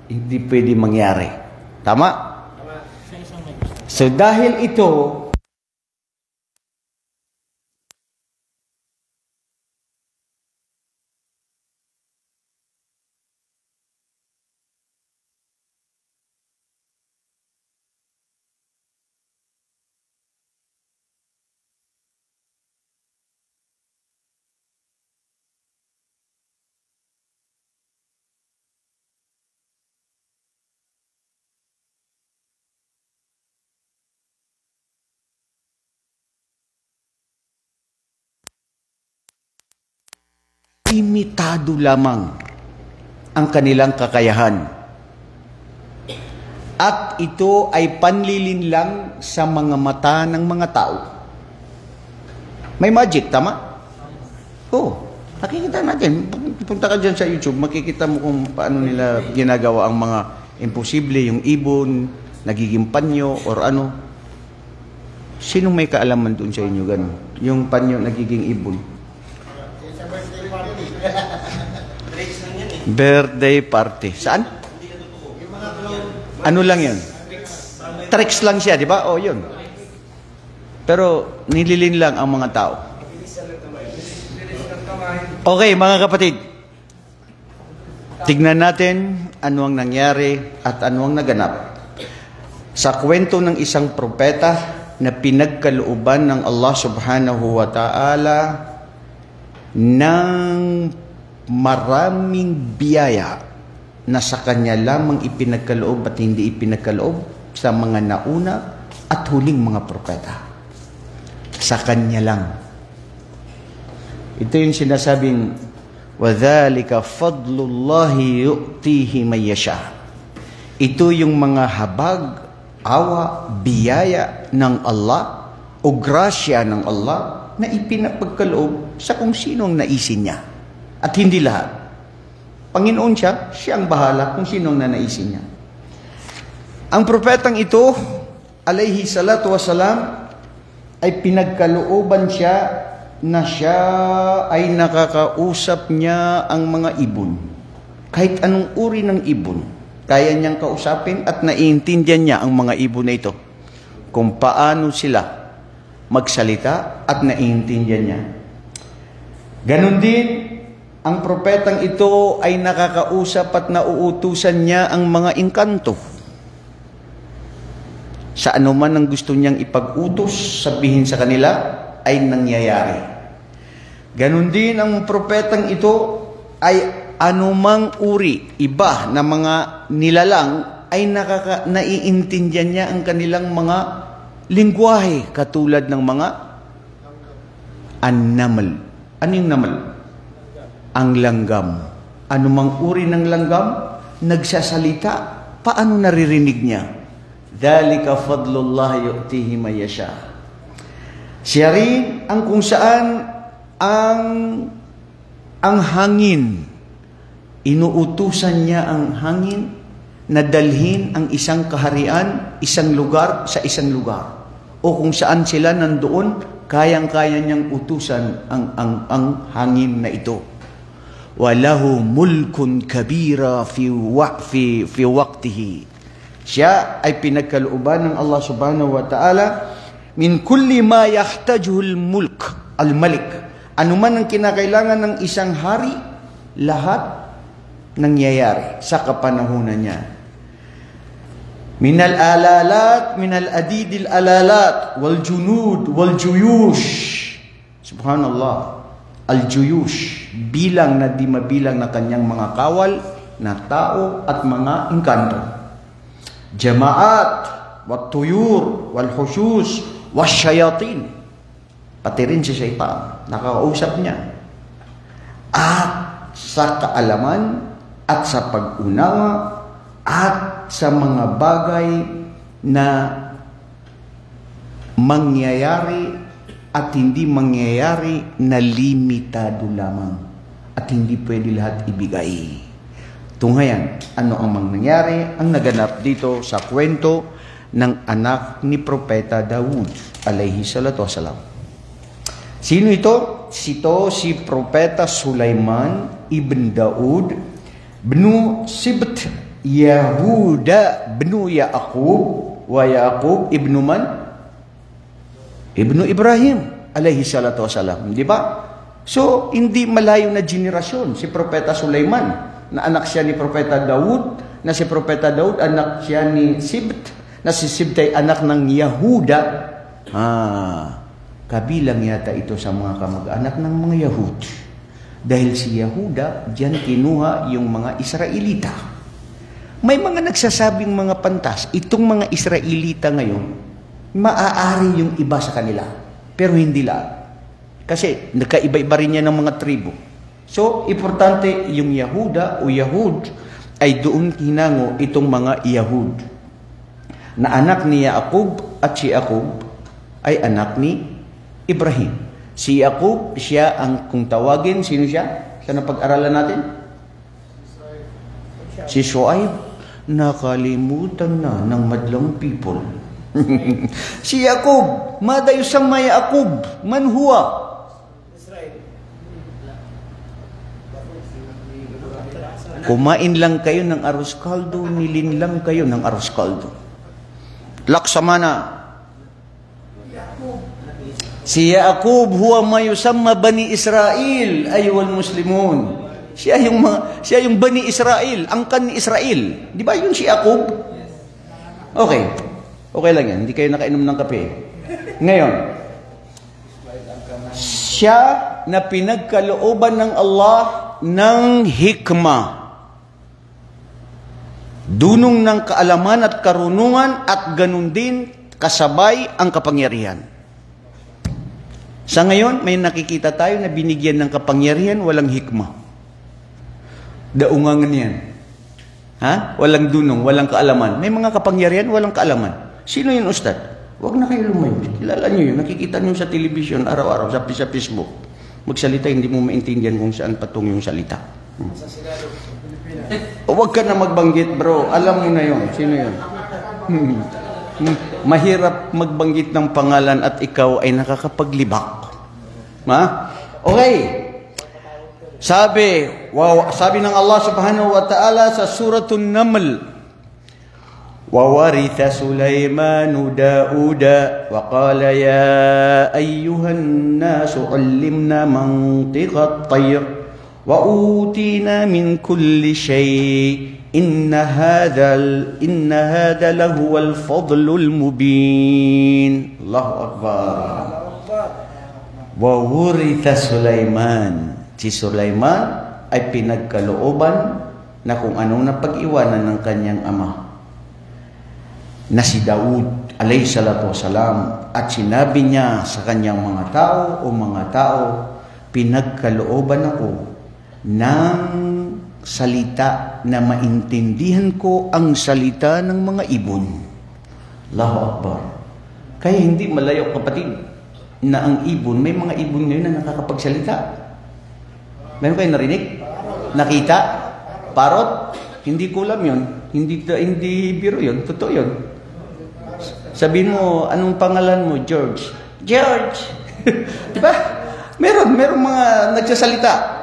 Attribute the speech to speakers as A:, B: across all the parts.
A: hindi pwede mangyari. Tama? So dahil ito, limitado lamang ang kanilang kakayahan. At ito ay panlilinlang sa mga mata ng mga tao. May magic, tama? Oo. Nakikita natin. Punta ka dyan sa YouTube, makikita mo kung paano nila ginagawa ang mga imposible, yung ibon, nagiging panyo, or ano. Sino may kaalaman doon sa inyo ganun? Yung panyo nagiging ibon. Birthday party. Saan? Ano lang yun? Tricks lang siya, di ba? O, yun. Pero, nililin lang ang mga tao. Okay, mga kapatid. Tignan natin ano ang nangyari at ano ang naganap. Sa kwento ng isang propeta na pinagkalooban ng Allah subhanahu wa ta'ala ng maraming biyaya na sa kanya lamang ipinagkaloob at hindi ipinagkaloob sa mga nauna at huling mga propeta. Sa kanya lang. Ito yung sinasabing, وَذَلِكَ فَضْلُ اللَّهِ يُؤْتِيهِ مَن يَشَاءُ. Ito yung mga habag, awa, biyaya ng Allah o grasya ng Allah na ipinapagkaloob sa kung sinong naisin niya. At hindi lahat. Panginoon siya, siya ang bahala kung sinong nanaisin niya. Ang propetang ito, alayhi salatu wasalam, ay pinagkalooban siya na siya ay nakakausap niya ang mga ibon. Kahit anong uri ng ibon, kaya niyang kausapin at naiintindihan niya ang mga ibon na ito. Kung paano sila magsalita at naiintindihan niya. Ganon din, ang propetang ito ay nakakausap at nauutusan niya ang mga engkanto. Sa anuman ang gusto niyang ipag-utos, sabihin sa kanila, ay nangyayari. Ganon din ang propetang ito ay anumang uri, iba na mga nilalang ay naiintindihan niya ang kanilang mga lingwahe katulad ng mga an-namal. Ano yung namal? Ang langgam. Anumang uri ng langgam, nagsasalita. Paano naririnig niya? Dhalika fadlullah yu'tihi man yasha. Siya rin ang kung saan ang hangin. Inuutusan niya ang hangin na dalhin ang isang kaharian, isang lugar sa isang lugar. O kung saan sila nandoon, kayang-kaya niyang utusan ang hangin na ito. Walahu mulkun kabira fi waqtihi. Siya ay pinagkalooban ng Allah subhanahu wa ta'ala min kulli ma yahtajuhul mulk al-malik. Ano man ang kinakailangan ng isang hari, lahat nangyayari sa kapanahunan niya. Minal alalat, minal adidil alalat, wal junud, wal juyush. Subhanallah. Al-juyush, bilang na di mabilang na kanyang mga kawal, na tao at mga engkanto. Jama'at, wat tuyur, wal hushus, was shayatin. Pati rin si Shaitan, nakakausap niya. At sa kaalaman, at sa pag-unawa, at sa mga bagay na mangyayari at hindi mangyayari na limitado lamang at hindi pwede lahat ibigay. Tunghayan, ano ang nangyari? Ang naganap dito sa kwento ng anak ni Propeta Daud, alayhi salatu wasalam. Sino ito? Si Propeta Sulaiman ibn Daud Bnu Sibt Yahuda bnu Yaqub wa Yaqub ibnu man? Ibnu Ibrahim alayhi salatu wasalam. Di ba? So, hindi malayo na generasyon si Propeta Sulaiman na anak siya ni Propeta Daud, na si Propeta Daud anak siya ni Sibt, na si Sibt ay anak ng Yahuda. Kabilang yata ito sa mga kamag-anak ng mga Yahud. Dahil si Yahuda, diyan kinuha yung mga Israelita. May mga nagsasabing mga pantas, itong mga Israelita ngayon, maaari yung iba sa kanila. Pero hindi lahat. Kasi nagkaiba-iba rin yan ng mga tribo. So, importante yung Yahuda o Yahud ay doon hinango itong mga Yahud. Na anak ni Yaqub at si Yaqub ay anak ni Ibrahim. Si Yaqub, siya ang kung tawagin, sino siya? Sa napag-aralan natin? Si Shuaib. Nakalimutan na ng madlang people. Si Yaqub, mada yusamma Yaqub, man huwa? Kumain lang kayo ng arroz caldo, nilin lang kayo ng arroz caldo. Laksamana. Si Yaqub huwa ma yusamma Bani Israel ayyuhal muslimun. Siya yung Bani Israel, angkan ni Israel. Di ba yun si Yaqub? Okay. Okay lang yan. Hindi kayo nakainom ng kape. Ngayon, siya na pinagkalooban ng Allah ng hikmah. Dunong ng kaalaman at karunungan at ganun din kasabay ang kapangyarihan. Sa ngayon, may nakikita tayo na binigyan ng kapangyarihan, walang hikmah. Daungangan yan. Ha? Walang dunong, walang kaalaman. May mga kapangyarihan, walang kaalaman. Sino yun, Ustad? Huwag na kayo lumayo. Kilala nyo yun. Nakikita nyo sa television, araw-araw, sa Facebook. Magsalita, hindi mo maintindihan kung saan patung yung salita. Huwag ka na magbanggit, bro. Alam mo na yun. Sino yun? Mahirap magbanggit ng pangalan at ikaw ay nakakapaglibak. Ha? Okay. Sabi ng Allah subhanahu wa ta'ala sa Suratul Naml, وَوَرِثَ سُلَيْمَانُ دَاوُدَ وَقَالَ يَا أَيُّهَا النَّاسُ عُلِّمْنَا مَنطِقَ الطَّيْرِ وَأُوتِينَا مِنْ كُلِّ شَيْءٍ إِنَّ هَذَا لَهُوَ الْفَضْلُ الْمُبِينُ. Allahu Akbar. وَوُرِثَ سُلَيْمَانُ. Si Sulaiman ay pinagkalooban na kung anong napag-iwanan ng kanyang ama na si Daud alayhi salatu wasalam, at sinabi niya sa kanyang mga tao, pinagkalooban ako ng salita na maintindihan ko ang salita ng mga ibon. Allahu Akbar. Kaya hindi malayo, kapatid, na ang ibon, may mga ibon ngayon na nakakapagsalita. Meron kayo narinig? Nakita? Parot? Hindi kulam yun. Hindi biro yun. Totoo yun. Sabihin mo, anong pangalan mo? George. George! Diba? Meron mga nagsasalita.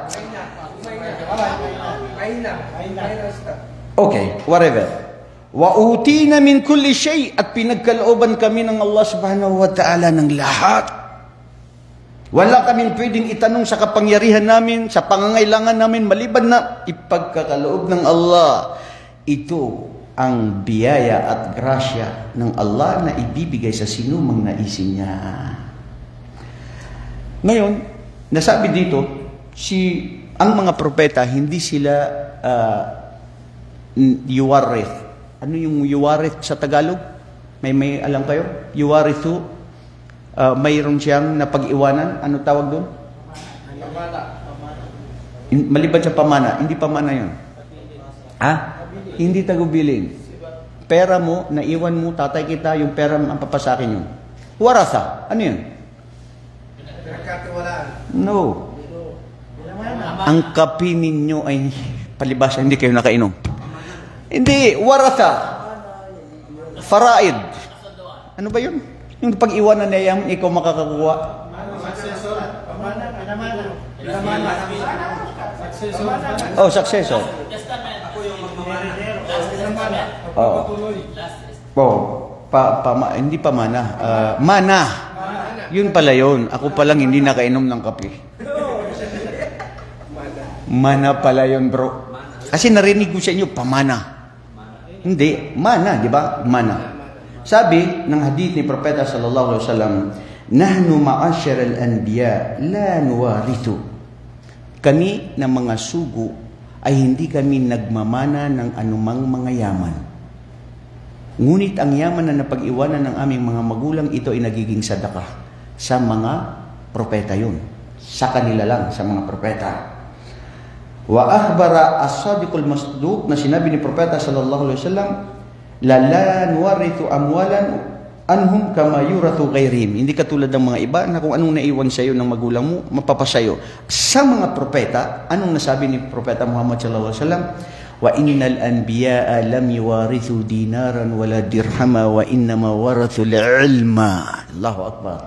A: Okay, whatever. Wa'utina min kulli shay, at pinagkalooban kami ng Allah subhanahu wa ta'ala ng lahat. Wala kaming pwedeng itanong sa kapangyarihan namin, sa pangangailangan namin, maliban na ipagkakaloob ng Allah. Ito ang biyaya at grasya ng Allah na ibibigay sa sinumang naisin niya. Ngayon, nasabi dito, ang mga propeta, hindi sila yuwarith. Ano yung yuwarith sa Tagalog? May alam kayo? Yuwarithu. Mayroon siyang napag-iwanan. Ano tawag doon? Maliban sa pamana. Hindi pamana yun. Ha? Hindi tagubilin. Pera mo, naiwan mo, tatay kita, yung pera ang papasakin yun. Waratha. Ano yun? No. Ang kape ninyo ay palibasa, hindi kayo nakainom. Hindi, waratha. Faraid. Ano ba yun? Yung pag-iwanan na yan, ikaw makakakuha. Oh, successor. Oh. Hindi pa mana. Mana. Yun pala yun. Ako palang hindi nakainom ng kape. Mana pala yun, bro. Kasi narinig ko sa inyo, pamana. Hindi. Mana, di ba? Mana. Sabi ng hadith ni Propeta sallallahu alaihi wasallam, nahnu ma'asyar al-anbiya la nuwarithu. Kami na mga sugo ay hindi kami nagmamana ng anumang mga yaman. Ngunit ang yaman na napag-iwanan ng aming mga magulang, ito ay nagiging sadaka sa mga propeta yun. Sa kanila lang, sa mga propeta. Wa akhbara as-sadiqul masduq, na sinabi ni Propeta sallallahu alaihi wasallam, la nuwarithu amwalan anhum kama yurathu ghairihim. Hindi katulad ng mga iba na kung anong naiwan sa iyo ng magulang mo, mapapasayo. Sa mga propeta, anong nasabi ni Propeta Muhammad sallallahu alaihi wasallam? Wa innal anbiya'a lam yuwarithu dinaran wala dirhama wa innama warathu al-ilma. Allahu akbar.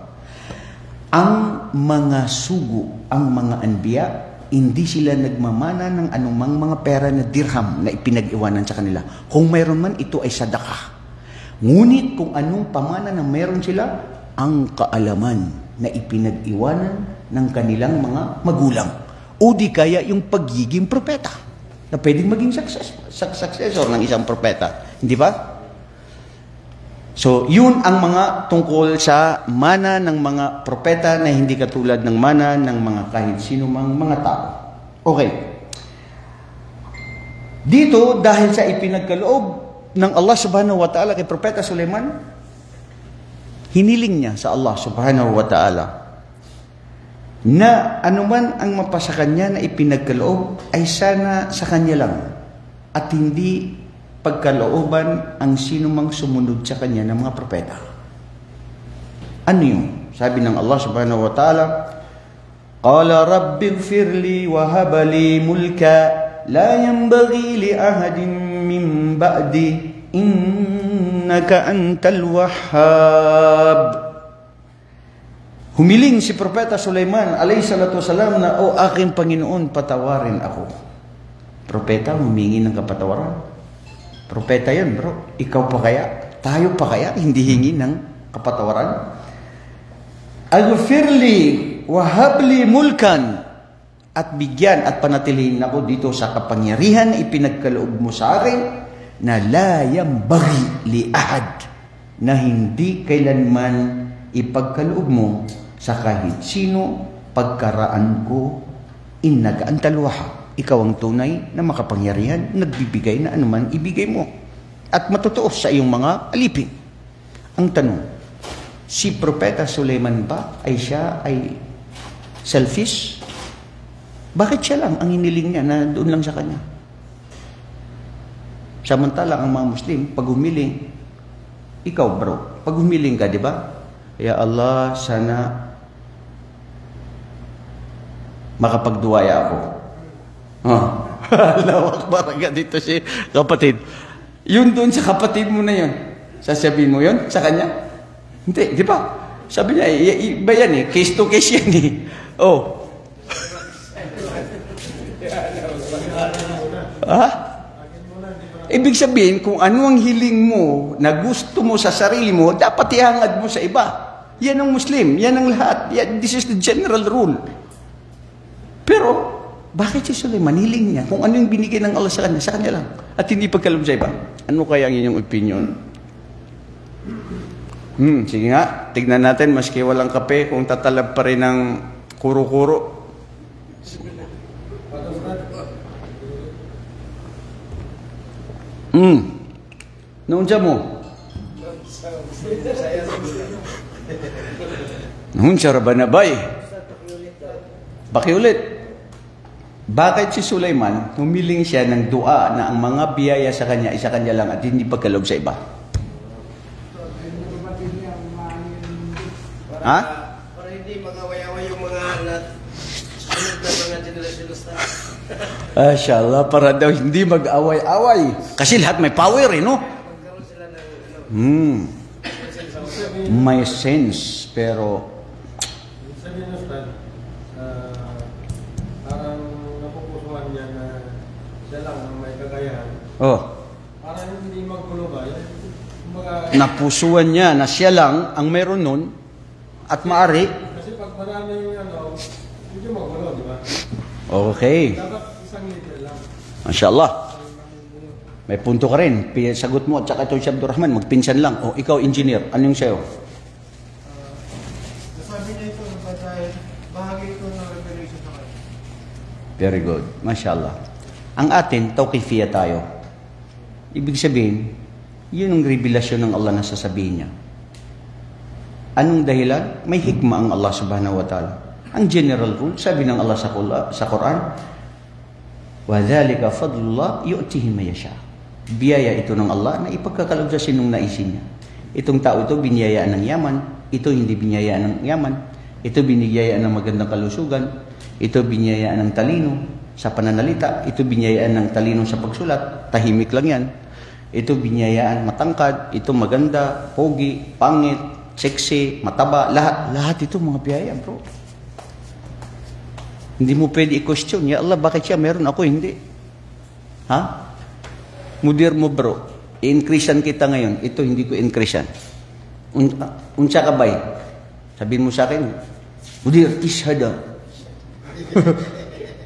A: Ang mga sugo, ang mga anbiya, hindi sila nagmamana ng anumang mga pera na dirham na ipinag-iwanan sa kanila. Kung mayroon man, ito ay sadaka. Ngunit kung anong pamana na mayroon sila, ang kaalaman na ipinag-iwanan ng kanilang mga magulang. O di kaya yung pagiging propeta na pwedeng maging successor ng isang propeta. Hindi ba? So, yun ang mga tungkol sa mana ng mga propeta na hindi katulad ng mana ng mga kahit sino mang mga tao. Okay. Dito, dahil sa ipinagkaloob ng Allah subhanahu wa ta'ala kay Propeta Sulaiman, hiniling niya sa Allah subhanahu wa ta'ala na anuman ang mapasa kanya na ipinagkaloob ay sana sa kanya lang at hindi pagkalooban ang sino mang sumunod sa kanya ng mga propeta. Ano yun? Sabi ng Allah subhanahu wa ta'ala, Qala rabbi ighfirli wa habali mulka la yanbaghi li ahadin min ba'di innaka antal wahhab. Humiling si Propeta Sulaiman alayhi salatu wasalam na, O aking Panginoon, patawarin ako. Propeta, humingi ng kapatawaran. Propeta yun, bro. Ikaw pa kaya? Tayo pa kaya? Hindi hingi ng kapatawaran? Aghfirli wa habli mulkan, at bigyan at panatilihin ako dito sa kapangyarihan na ipinagkaloob mo sa akin na la yambaghi li ahad, na hindi kailanman ipagkaloob mo sa kahit sino pagkaraan ko. Innaka antal wahhab. Ikaw ang tunay na makapangyarihan, nagbibigay na anuman ibigay mo. At matutuos sa iyong mga alipin. Ang tanong, si Propeta Sulaiman ba siya ay selfish? Bakit siya lang ang iniling niya na doon lang sa kanya? Samantalang ang mga Muslim, pag humiling, ikaw bro, pag humiling ka, di ba? Ya Allah, sana makapagduwaya ako. Lawak baraga dito si kapatid. Yun doon sa kapatid mo na yun. Sasabihin mo yun sa kanya? Hindi, di ba? Sabi niya, iba yan eh. Case to case yan eh. Oh. Ha? Ibig sabihin, kung ano ang hiling mo na gusto mo sa sarili mo, dapat ihangad mo sa iba. Yan ang Muslim. Yan ang lahat. This is the general rule. Pero, bakit si Sulaiman hiling niya? Kung ano yung binigay ng Allah sa kanya lang. At hindi pagkaloob sa iba. Ano kaya ang inyong opinion? Sige nga, tignan natin, maski walang kape, kung tatalab pa rin ng kuro-kuro. Naunsa mo? Naunsa ba na bay? Pakiulit. Bakit si Sulaiman humiling siya ng dua na ang mga biyaya sa kanya isa kanya lang at hindi pagkaloob sa iba? Ha?
B: Para hindi mag-away-away yung mga sunod na mga generasyon na staff.
A: Inshallah, para daw hindi mag-away-away. Kasi lahat may power eh, no?
B: Magkaroon sila ng
A: May sense, pero
C: sabi ng Ustad, parang napupusuhan niya na siya lang ang may kakayahan.
A: oh,
C: Parang hindi magkulo ba? Mga,
A: Napusuan niya na siya lang ang meron nun at maari.
C: kasi pag marami yung medyo magulo, di ba?
A: Okay.
C: Dapat isang liter lang.
A: Mashallah. May punto ka rin. Sagot mo at saka ito si Abdul Rahman, magpinsan lang. O ikaw, engineer, ano yung sa'yo?
B: Nasabi niya ito, dahil bahagi ito ng revelation sa kanya.
A: Very good. Mashallah. Ang atin, tawqifiyya tayo. Ibig sabihin, yun ang revelasyon ng Allah na sasabihin niya. Anong dahilan? May hikma ang Allah subhanahu wa ta'ala. Ang general rule, sabi ng Allah sa Quran, وَذَلِكَ فَضْلُ اللَّهِ يُؤْتِهِ مَن يَشَاءُ. Biyaya ito ng Allah na ipagkakaloob sa sinong naisin niya. Itong tao ito, binyayaan ng yaman. Ito hindi binyayaan ng yaman. Ito binigayaan ng magandang kalusugan. Ito binyayaan ng talino sa pananalita. Ito binyayaan ng talino sa pagsulat. Tahimik lang yan. Ito binyayaan matangkad. Ito maganda, pogi, pangit, sexy, mataba. Lahat ito mga biyaya, bro. Hindi mo pwede i-question. Ya Allah, bakit siya meron ako hindi? Ha? Mudir mo, bro. I-increasean kita ngayon. Ito hindi ko increasean. Unsa ka bay? Sabihin mo sa akin, Mudir, ishada.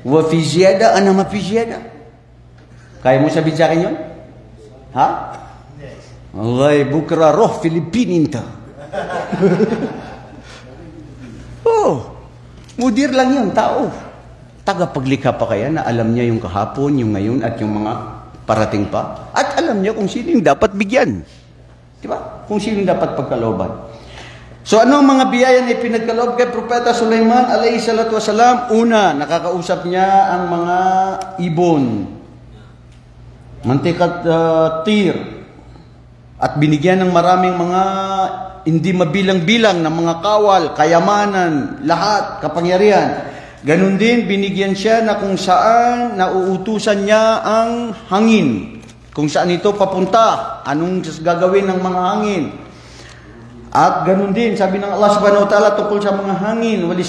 A: Wa fi ziyada, ana ma fi ziyada. Kaya mo sabihin sa akin yun? Ha? Allah, bukra roh Filipinin ta. Oh, mudir lang yun, tao. Tagapaglikha pa kaya na alam niya yung kahapon, yung ngayon, at yung mga parating pa. At alam niya kung sino yung dapat bigyan. Di ba? Kung sino yung dapat pagkalooban. So ano ang mga biyaya na ipinagkaloob kay Propeta Sulaiman alayhi salatu wasalam? Una, nakakausap niya ang mga ibon. Mantikat tir. At binigyan ng maraming mga hindi mabilang-bilang na mga kawal, kayamanan, lahat, kapangyarihan. Ganon din, binigyan siya na kung saan nauutusan niya ang hangin. Kung saan ito papunta, anong gagawin ng mga hangin. At ganon din, sabi ng Allah subhanahu wa ta'ala tungkol sa mga hangin, wali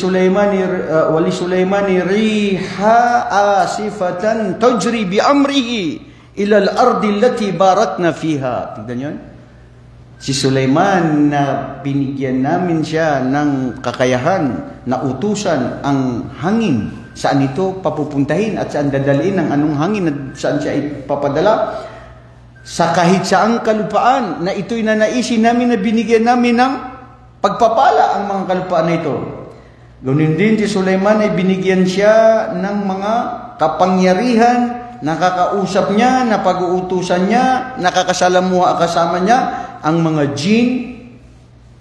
A: Sulaymani riha asifatan tajri bi amrihi ila al-ardi allati barakna fiha. Tignan yun? Si Sulaiman na binigyan namin siya ng kakayahan na utusan ang hangin. Saan ito papupuntahin at saan dadalhin ang anong hangin at saan siya ipapadala. Sa kahit saang kalupaan na ito'y nanaisin namin na binigyan namin ng pagpapala ang mga kalupaan na ito. Ganun din si Sulaiman ay binigyan siya ng mga kapangyarihan, nakakausap niya, napag-uutusan niya, nakakasalamuha kasama niya ang mga jin,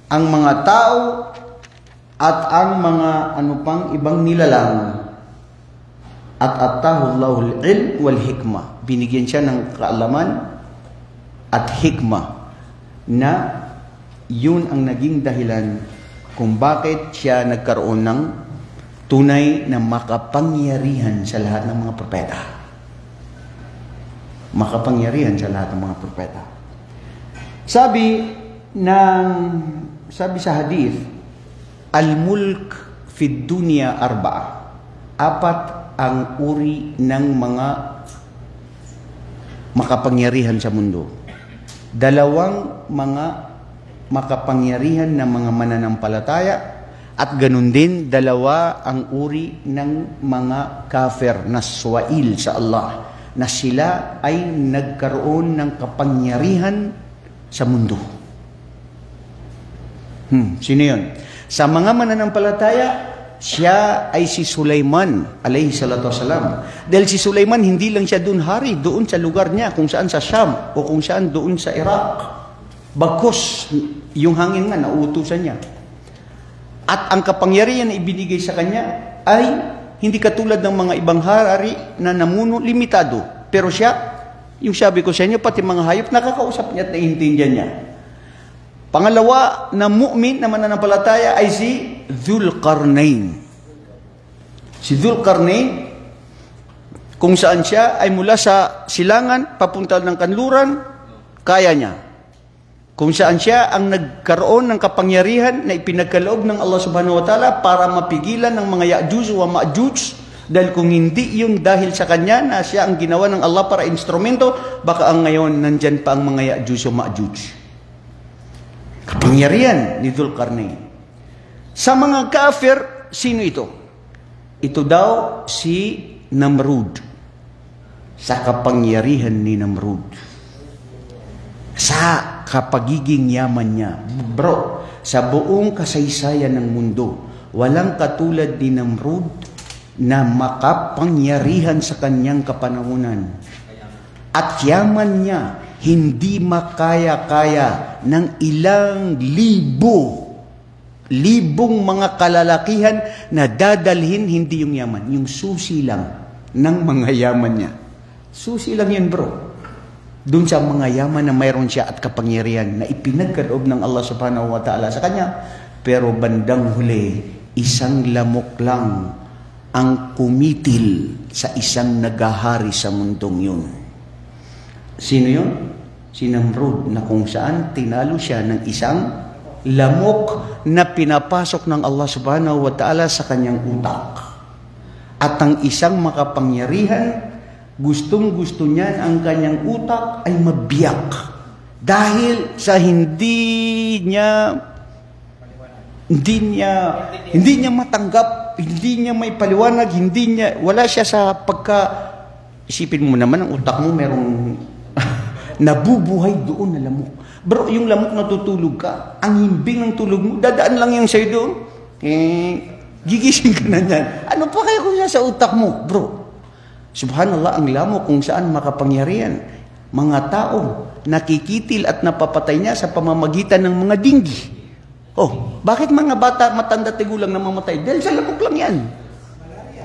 A: ang mga tao, at ang mga ano pang ibang nilalang. At atahullahu al-ilm wal hikmah. Binigyan siya ng kaalaman at hikmah na yun ang naging dahilan kung bakit siya nagkaroon ng tunay na makapangyarihan sa lahat ng mga propeta. Makapangyarihan sa lahat ng mga propeta. Sabi sa hadith, al-mulk fid dunya arba'a. Apat ang uri ng mga makapangyarihan sa mundo. Dalawang mga makapangyarihan na mga mananampalataya at ganun din dalawa ang uri ng mga kafir na swail sa Allah na sila ay nagkaroon ng kapangyarihan sa mundo. Sino yun? Sa mga mananampalataya, siya ay si Sulaiman alayhi salatu wasalam. Dahil si Sulaiman hindi lang siya doon hari, doon sa lugar niya, kung saan sa Sham o kung saan doon sa Iraq. Bagkus, yung hangin nga, nauutusan niya. At ang kapangyarihan na ibinigay sa kanya ay hindi katulad ng mga ibang hari na namuno, limitado. Pero siya, yung sabi ko sa inyo, pati mga hayop, nakakausap niya at naiintindihan niya. Pangalawa na mu'min na mananampalataya ay si Dhul-Qarnain. Si Dhul-Qarnain, kung saan siya ay mula sa silangan, papunta ng kanluran, kaya niya. Kung saan siya ang nagkaroon ng kapangyarihan na ipinagkaloob ng Allah subhanahu wa ta'ala para mapigilan ng mga Ya'juj wa Ma'juj Dahil kung hindi yung dahil sa kanya na siya ang ginawa ng Allah para instrumento, baka ang ngayon nandyan pa ang mga Ya'juj o Ma'juj. Kapangyarihan ni Dzulqarnain. Sa mga kafir, sino ito? Ito daw si Namrud. Sa kapangyarihan ni Namrud. Sa kapagiging yaman niya. Bro, sa buong kasaysayan ng mundo, walang katulad ni Namrud na makapangyarihan sa kanyang kapanahunan. At yaman niya, hindi makaya-kaya ng ilang libong mga kalalakihan na dadalhin, hindi yung yaman, yung susi lang ng mga yaman niya. Susi lang yan, bro. Doon sa mga yaman na mayroon siya at kapangyarihan na ipinagkaloob ng Allah subhanahu wa ta'ala sa kanya. Pero bandang huli, isang lamok lang ang kumitil sa isang nagahari sa mundong yun. Sino yun? Si Namrud, na kung saan tinalo siya ng isang lamok na pinapasok ng Allah subhanahu wa ta'ala sa kanyang utak. At ang isang makapangyarihan, gustong-gusto niyan ang kanyang utak ay mabiyak. Dahil sa hindi niya matanggap, hindi niya may paliwanag, wala siya sa isipin mo naman, ang utak mo merong nabubuhay doon na lamok. Bro, yung lamok natutulog ka, ang himbing ng tulog mo, dadaan lang yung sa'yo doon, gigising ka na yan. Ano pa kaya kung sa utak mo, bro? Subhanallah, ang lamok kung saan makapangyarihan. Mga tao, nakikitil at napapatay niya sa pamamagitan ng mga dinggi. Oh, bakit mga bata, matanda, tigulang na mamatay? Dahil sa lamok lang yan.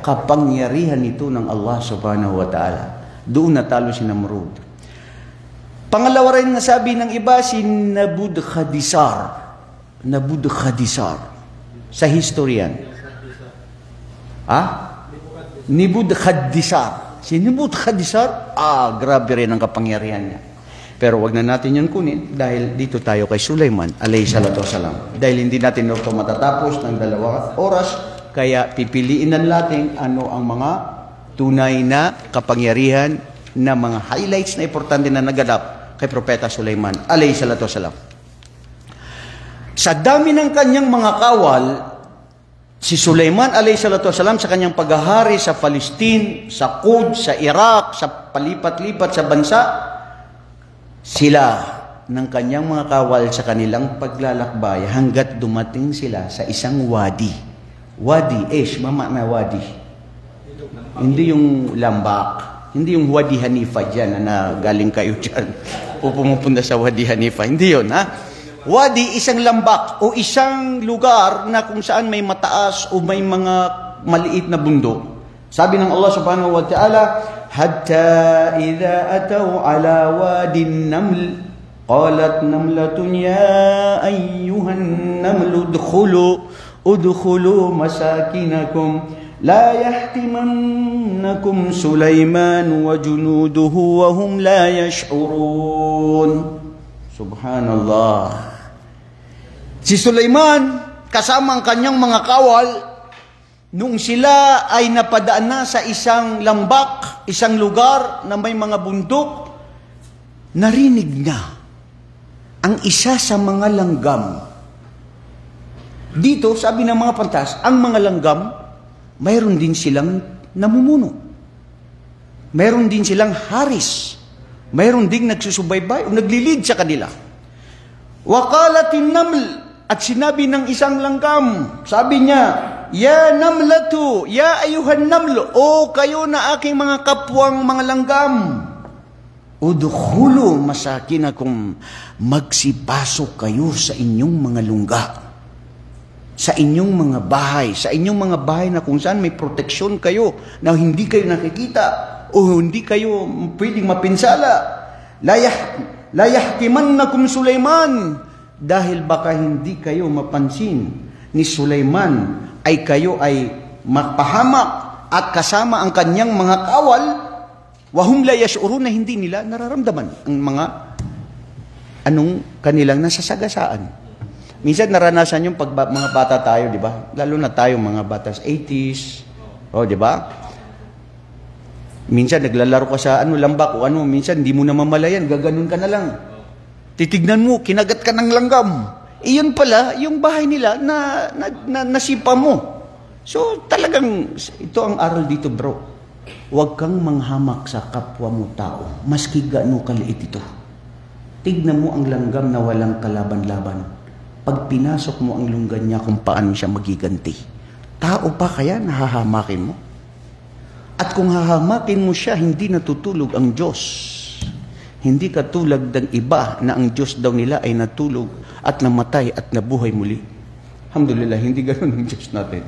A: Kapangyarihan ito ng Allah subhanahu wa ta'ala. Doon natalo si Namrud. Pangalawa rin na sabi ng iba, si Nabukadnezar. Nabukadnezar. Sa historian. Nabukadnezar. Si Nabukadnezar, grabe rin ang kapangyarihan niya. Pero wag na natin yan kunin dahil dito tayo kay Sulaiman alayhi salatu wasalam. Dahil hindi natin ito matatapos ng 2 oras, kaya pipiliin na natin ano ang mga tunay na kapangyarihan na mga highlights na importante na naganap kay Propeta Sulaiman alayhi salatu wasalam. Sa dami ng kanyang mga kawal, si Sulaiman alayhi salatu wasalam sa kanyang paghahari sa Palestine, sa Quds, sa Iraq, sa palipat-lipat sa bansa, sila ng kanyang mga kawal sa kanilang paglalakbay hanggat dumating sila sa isang wadi. Wadi, mamana wadi. Hindi yung lambak. Hindi yung Wadi Hanifa dyan na galing kayo dyan o pumupunta sa Wadi Hanifa. Hindi yun, ha? Wadi, isang lambak o isang lugar na kung saan may mataas o may mga maliit na bundok. Sabi ng Allah subhanahu wa ta'ala, Hatta idha ataw ala wadin naml, qalat namlatun ya ayyuhan namlu udkhulu masakinakum. لا يحتمنكم سليمان وجنوده وهم لا يشعرون. Subhanallah. Si Sulaiman kasama ang kanyang mga kawal nung sila ay napadaan na sa isang lambak, isang lugar na may mga bundok, narinig niya ang isa sa mga langgam. Dito, sabi ng mga pantas, ang mga langgam mayroon din silang namumuno. Mayroon din silang haris. Mayroon din nagsusubaybay o naglilid sa kanila. Waqalatin naml, at sinabi ng isang langgam, sabi niya, Ya namlatu, ya ayuhan naml, o kayo na aking mga kapwang mga langgam, udkhulu masakinakum, magsipasok kayo sa inyong mga lungga. Sa inyong mga bahay na kung saan may proteksyon kayo, na hindi kayo nakikita o hindi kayo pwedeng mapinsala. La yahtimannakum Sulaiman, dahil baka hindi kayo mapansin ni Sulaiman ay kayo ay mapahamak at kasama ang kanyang mga kawal, wahum la yash'urun, na hindi nila nararamdaman ang mga kanilang nasasagasaan. Minsan naranasan yung mga bata tayo, di ba? Lalo na tayo mga bata sa 80s, di ba? Minsan naglalaro ka sa lambak o minsan hindi mo na mamalayan, gaganon ka na lang. Titignan mo, kinagat ka ng langgam. Iyon pala, yung bahay nila na nasipa mo. So talagang, ito ang aral dito bro. Huwag kang manghamak sa kapwa mo tao, maski gaano kaliit ito. Tignan mo ang langgam na walang kalaban-laban. Pag pinasok mo ang lunggan niya kung paano siya magiganti. Tao pa kaya nahahamakin mo? At kung hahamakin mo siya, hindi natutulog ang Diyos. Hindi katulad ng iba na ang Diyos daw nila ay natulog at namatay at nabuhay muli. Alhamdulillah, hindi ganun ang Diyos natin.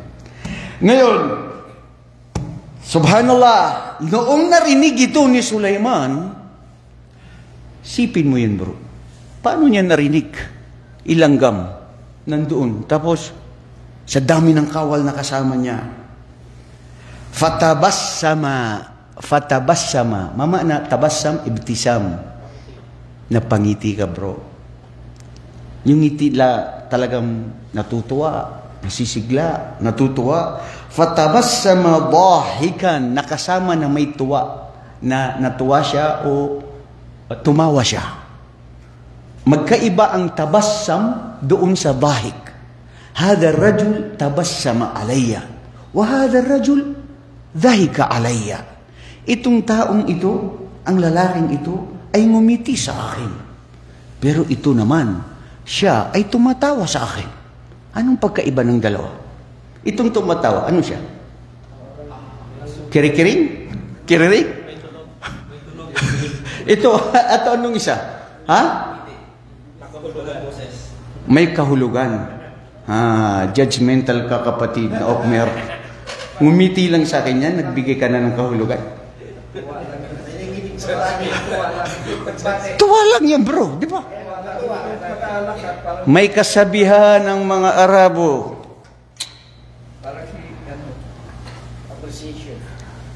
A: Ngayon, subhanallah, noong narinig ito ni Sulaiman, sipin mo yun bro. Paano niya narinig? Ilanggam, nandoon. Tapos, sa dami ng kawal na kasama niya, Fatabassama. Mama na tabassam, ibtisam. Napangiti ka bro. Yung ngiti talagang natutuwa, nasisigla, natutuwa. Fatabassama dahikan, nakasama na may tuwa. Na natuwa siya o tumawa siya. Magkaiba ang tabassam doon sa dahik. Hada rajul tabassama alayya. Wa hada rajul dhahika alayya. Itong taong ito, ang lalaking ito, ay ngumiti sa akin. Pero ito naman, siya ay tumatawa sa akin. Anong pagkaiba ng dalawa? Itong tumatawa, ano siya? Kirikiring? Kiriring? Ito, at anong isa? Ha? May kahulugan. Judgmental ka kapatid na Okmer. Ngumiti lang sa akin yan, nagbigay ka na ng kahulugan. Tuwa lang yan bro, di ba? May kasabihan ng mga Arabo.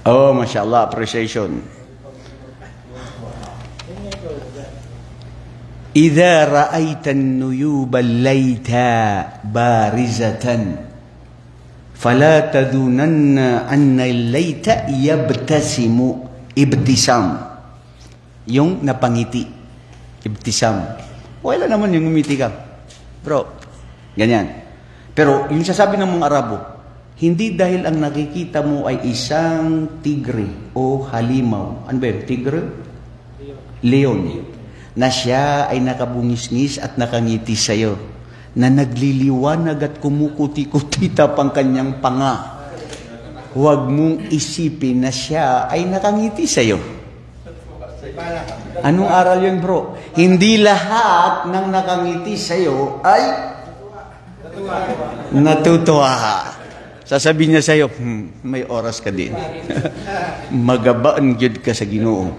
A: Oh, mashallah, appreciation. Idza ra'aita an-nuyuba al-layta barizatan fala tadunanna anna al-layta yabtasimu ibtisam. Yung napangiti, ibtisam. Wala naman yung ngumiti ka. Bro, ganyan. Pero yung sasabi ng mga Arabo, hindi dahil ang nakikita mo ay isang tigre o halimaw. Ano ba yun? Tigre? Leon. Na siya ay nakabungis-ngis at nakangiti sa'yo. Na nagliliwanag at kumukuti-kutita pang kanyang panga. Huwag mong isipin na siya ay nakangiti sa'yo. Anong aral yun bro? Hindi lahat ng nakangiti sa'yo ay natutuwa. Sasabihin niya sa'yo, may oras ka din. Magabaan gyud ka sa Ginoo.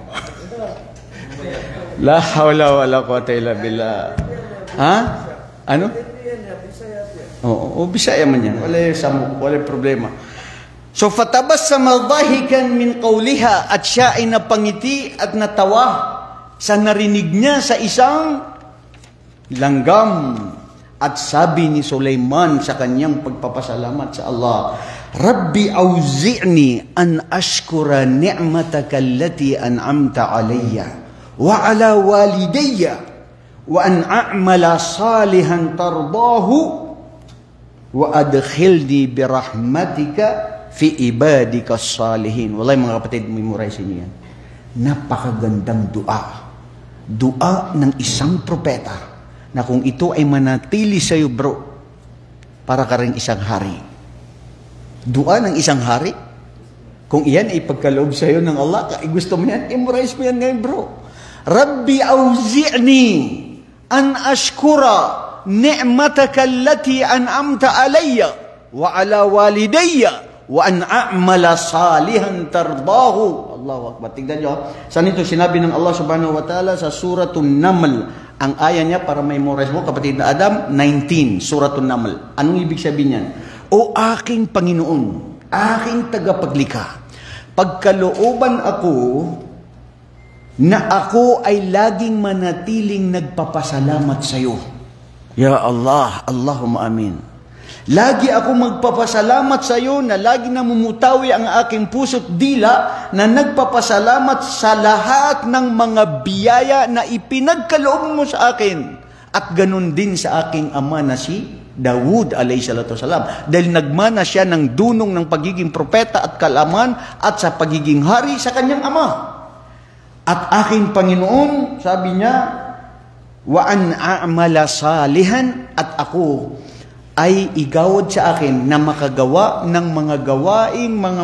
A: La hawla wala quwwata illa billah. Ha? Ano? Oo, Bisaya man yan. Wala problema. So, fatabassama dahikan min qawliha, at siya ay napangiti at natawa sa narinig niya sa isang langgam. At sabi ni Sulaiman sa kanyang pagpapasalamat sa Allah, Rabbi auzi'ni an ashkura ni'mataka allati an'amta alayya wa ala walidayya wa an a'mala salihan tardahu wa adkhilni birahmatika fi ibadika salihin. Wallahi mga kapatid, memorize niyo yan. Napakagandang dua. Dua ng isang propeta na kung ito ay manatili sa'yo bro, para ka rin isang hari. Dua ng isang hari? Kung iyan ay pagkaloob sa'yo ng Allah, gusto mo yan, memorize mo yan ngayon bro. Rabbi auzi'ni an ashkura ni'mataka allati an'amta alayya wa ala walidayya wa an a'mala salihan tardahu. Allahu Akbar. Tignan nyo. Saan ito sinabi ng Allah subhanahu wa ta'ala sa Suratun Naml. Ang aya niya para memorize mo, kapatid na Adam, 19, Suratun Naml. Anong ibig sabihin niyan? O aking Panginoon, aking tagapaglikha, pagkalooban ako na ako ay laging manatiling nagpapasalamat sa iyo. Ya Allah, Allahumma amin. Lagi ako magpapasalamat sa iyo na lagi namumutawi ang aking puso't dila na nagpapasalamat sa lahat ng mga biyaya na ipinagkaloob mo sa akin. At ganun din sa aking ama na si Dawud alayhi salatu wasalam. Dahil nagmana siya ng dunong ng pagiging propeta at kalaman at sa pagiging hari sa kanyang ama. At aking Panginoon, sabi niya, wa an a'mala salihan, at ako ay igawad sa akin na makagawa ng mga gawain, mga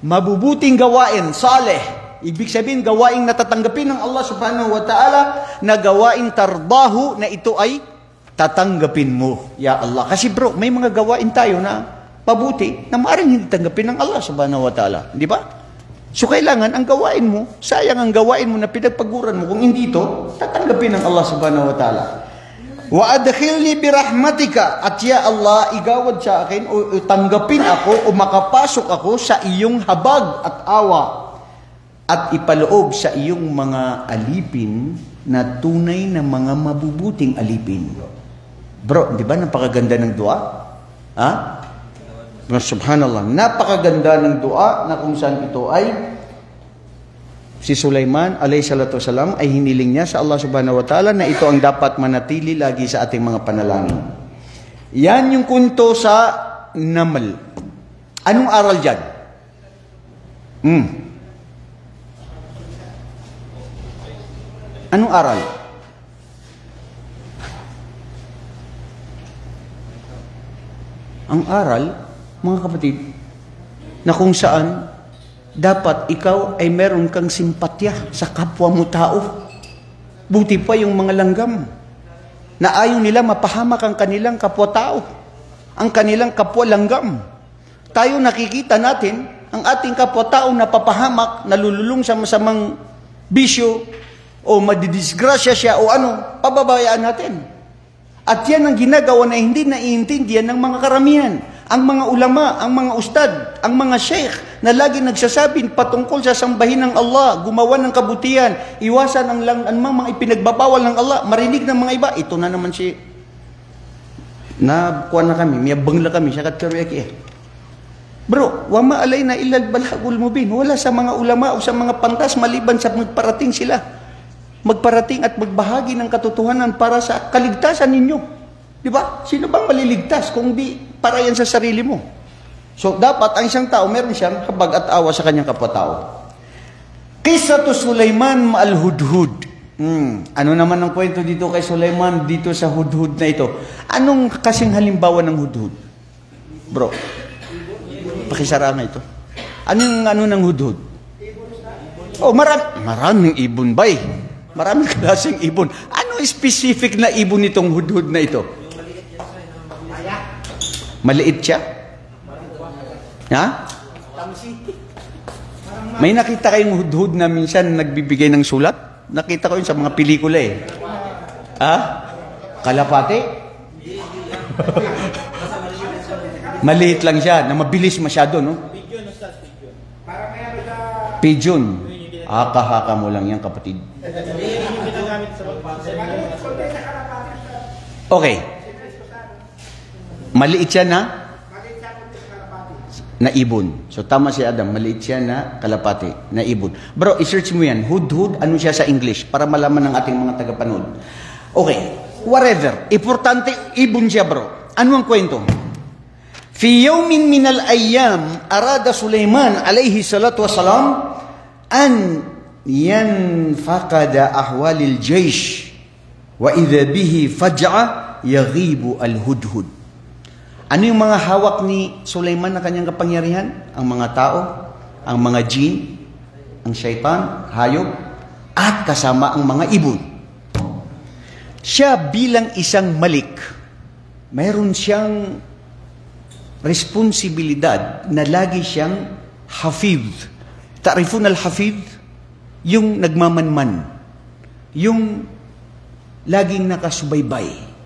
A: mabubuting gawain, salih. Ibig sabihin, gawain na tatanggapin ng Allah subhanahu wa ta'ala, na gawain tardahu, na ito ay tatanggapin mo, ya Allah. Kasi bro, may mga gawain tayo na pabuti, na maaaring hindi tanggapin ng Allah subhanahu wa ta'ala. Di ba? So kailangan ang gawain mo, sayang ang gawain mo na pinagpaguran mo, kung hindi ito, tatanggapin ng Allah subhanahu wa ta'ala. Wa adkhilni birahmatika, at ya Allah, igawad sa akin o tanggapin ako o makapasok ako sa iyong habag at awa, at ipaloob sa iyong mga alipin na tunay na mga mabubuting alipin. Bro, di ba napakaganda ng dua? Ha? Subhanallah, napakaganda ng dua na kung saan ito ay si Sulaiman alayhi salatu wasalam ay hiniling niya sa Allah subhanahu wa ta'ala na ito ang dapat manatili lagi sa ating mga panalangin. Yan yung kunto sa Naml. Anong aral dyan? Anong aral? Ang aral, mga kapatid, na kung saan dapat ikaw ay meron kang simpatya sa kapwa mo tao. Buti pa yung mga langgam na ayaw nila mapahamak ang kanilang kapwa-tao, ang kanilang kapwa-langgam. Tayo nakikita natin ang ating kapwa-tao na papahamak, nalululong sa masamang bisyo, o madidisgrasya siya, o ano, pababayaan natin. At yan ang ginagawa na hindi naiintindihan ng mga karamihan. Ang mga ulama, ang mga ustad, ang mga sheikh na lagi nagsasabing patungkol sa sambahin ng Allah, gumawa ng kabutihan, iwasan ang mga ipinagbabawal ng Allah, marinig ng mga iba. Ito na naman si nakuha na kami, miyabang na kami, siya katsariyaki eh. Bro, wa maalay na ilal balagul mubin. Wala sa mga ulama o sa mga pantas maliban sa magparating sila. Magparating at magbahagi ng katotohanan para sa kaligtasan ninyo. Di ba? Sino bang maliligtas kung di para yan sa sarili mo? So, dapat ang isang tao, meron siyang habag at awa sa kanyang kapwa-tao. Qissatu Sulaiman ma'al hudhud. Ano naman ang kwento dito kay Sulaiman, dito sa hudhud na ito? Anong kasing halimbawa ng hudhud? Bro, pakisara nga ito. Ano ng hudhud? Oh, maraming ibon ba eh? Maraming klaseng ibon. Ano specific na ibon nitong hudhud na ito? Maliit siya? Ha? May nakita kayong hudhud na minsan nagbibigay ng sulat? Nakita ko yun sa mga pelikula eh. Ha? Kalapate? Maliit lang siya, na mabilis masyado, no? Pigeon. Haka-haka mo lang yan, kapatid. Okay. Maliit siya na ibon. So tama si Adam, maliit siya na kalapati, na ibon. Bro, i-search mo yan. Hudhud, ano siya sa English? Para malaman ng ating mga tagapanood. Okay. Whatever. Importante, ibon siya, bro. Ano ang kwento? Fi yawmin minal ayyam, arada Sulaiman alayhi salatu wasalam an yanfaqada ahwalil jaysh wa idha bihi faj'a yaghibu al-hudhud. Ano yung mga hawak ni Sulaiman na kanyang kapangyarihan? Ang mga tao, ang mga jin, ang syaitan, hayop, at kasama ang mga ibon. Siya bilang isang malik, mayroon siyang responsibilidad na lagi siyang hafidh. Ta'rifun al-hafidh? Yung nagmamanman. Yung laging nakasubaybay.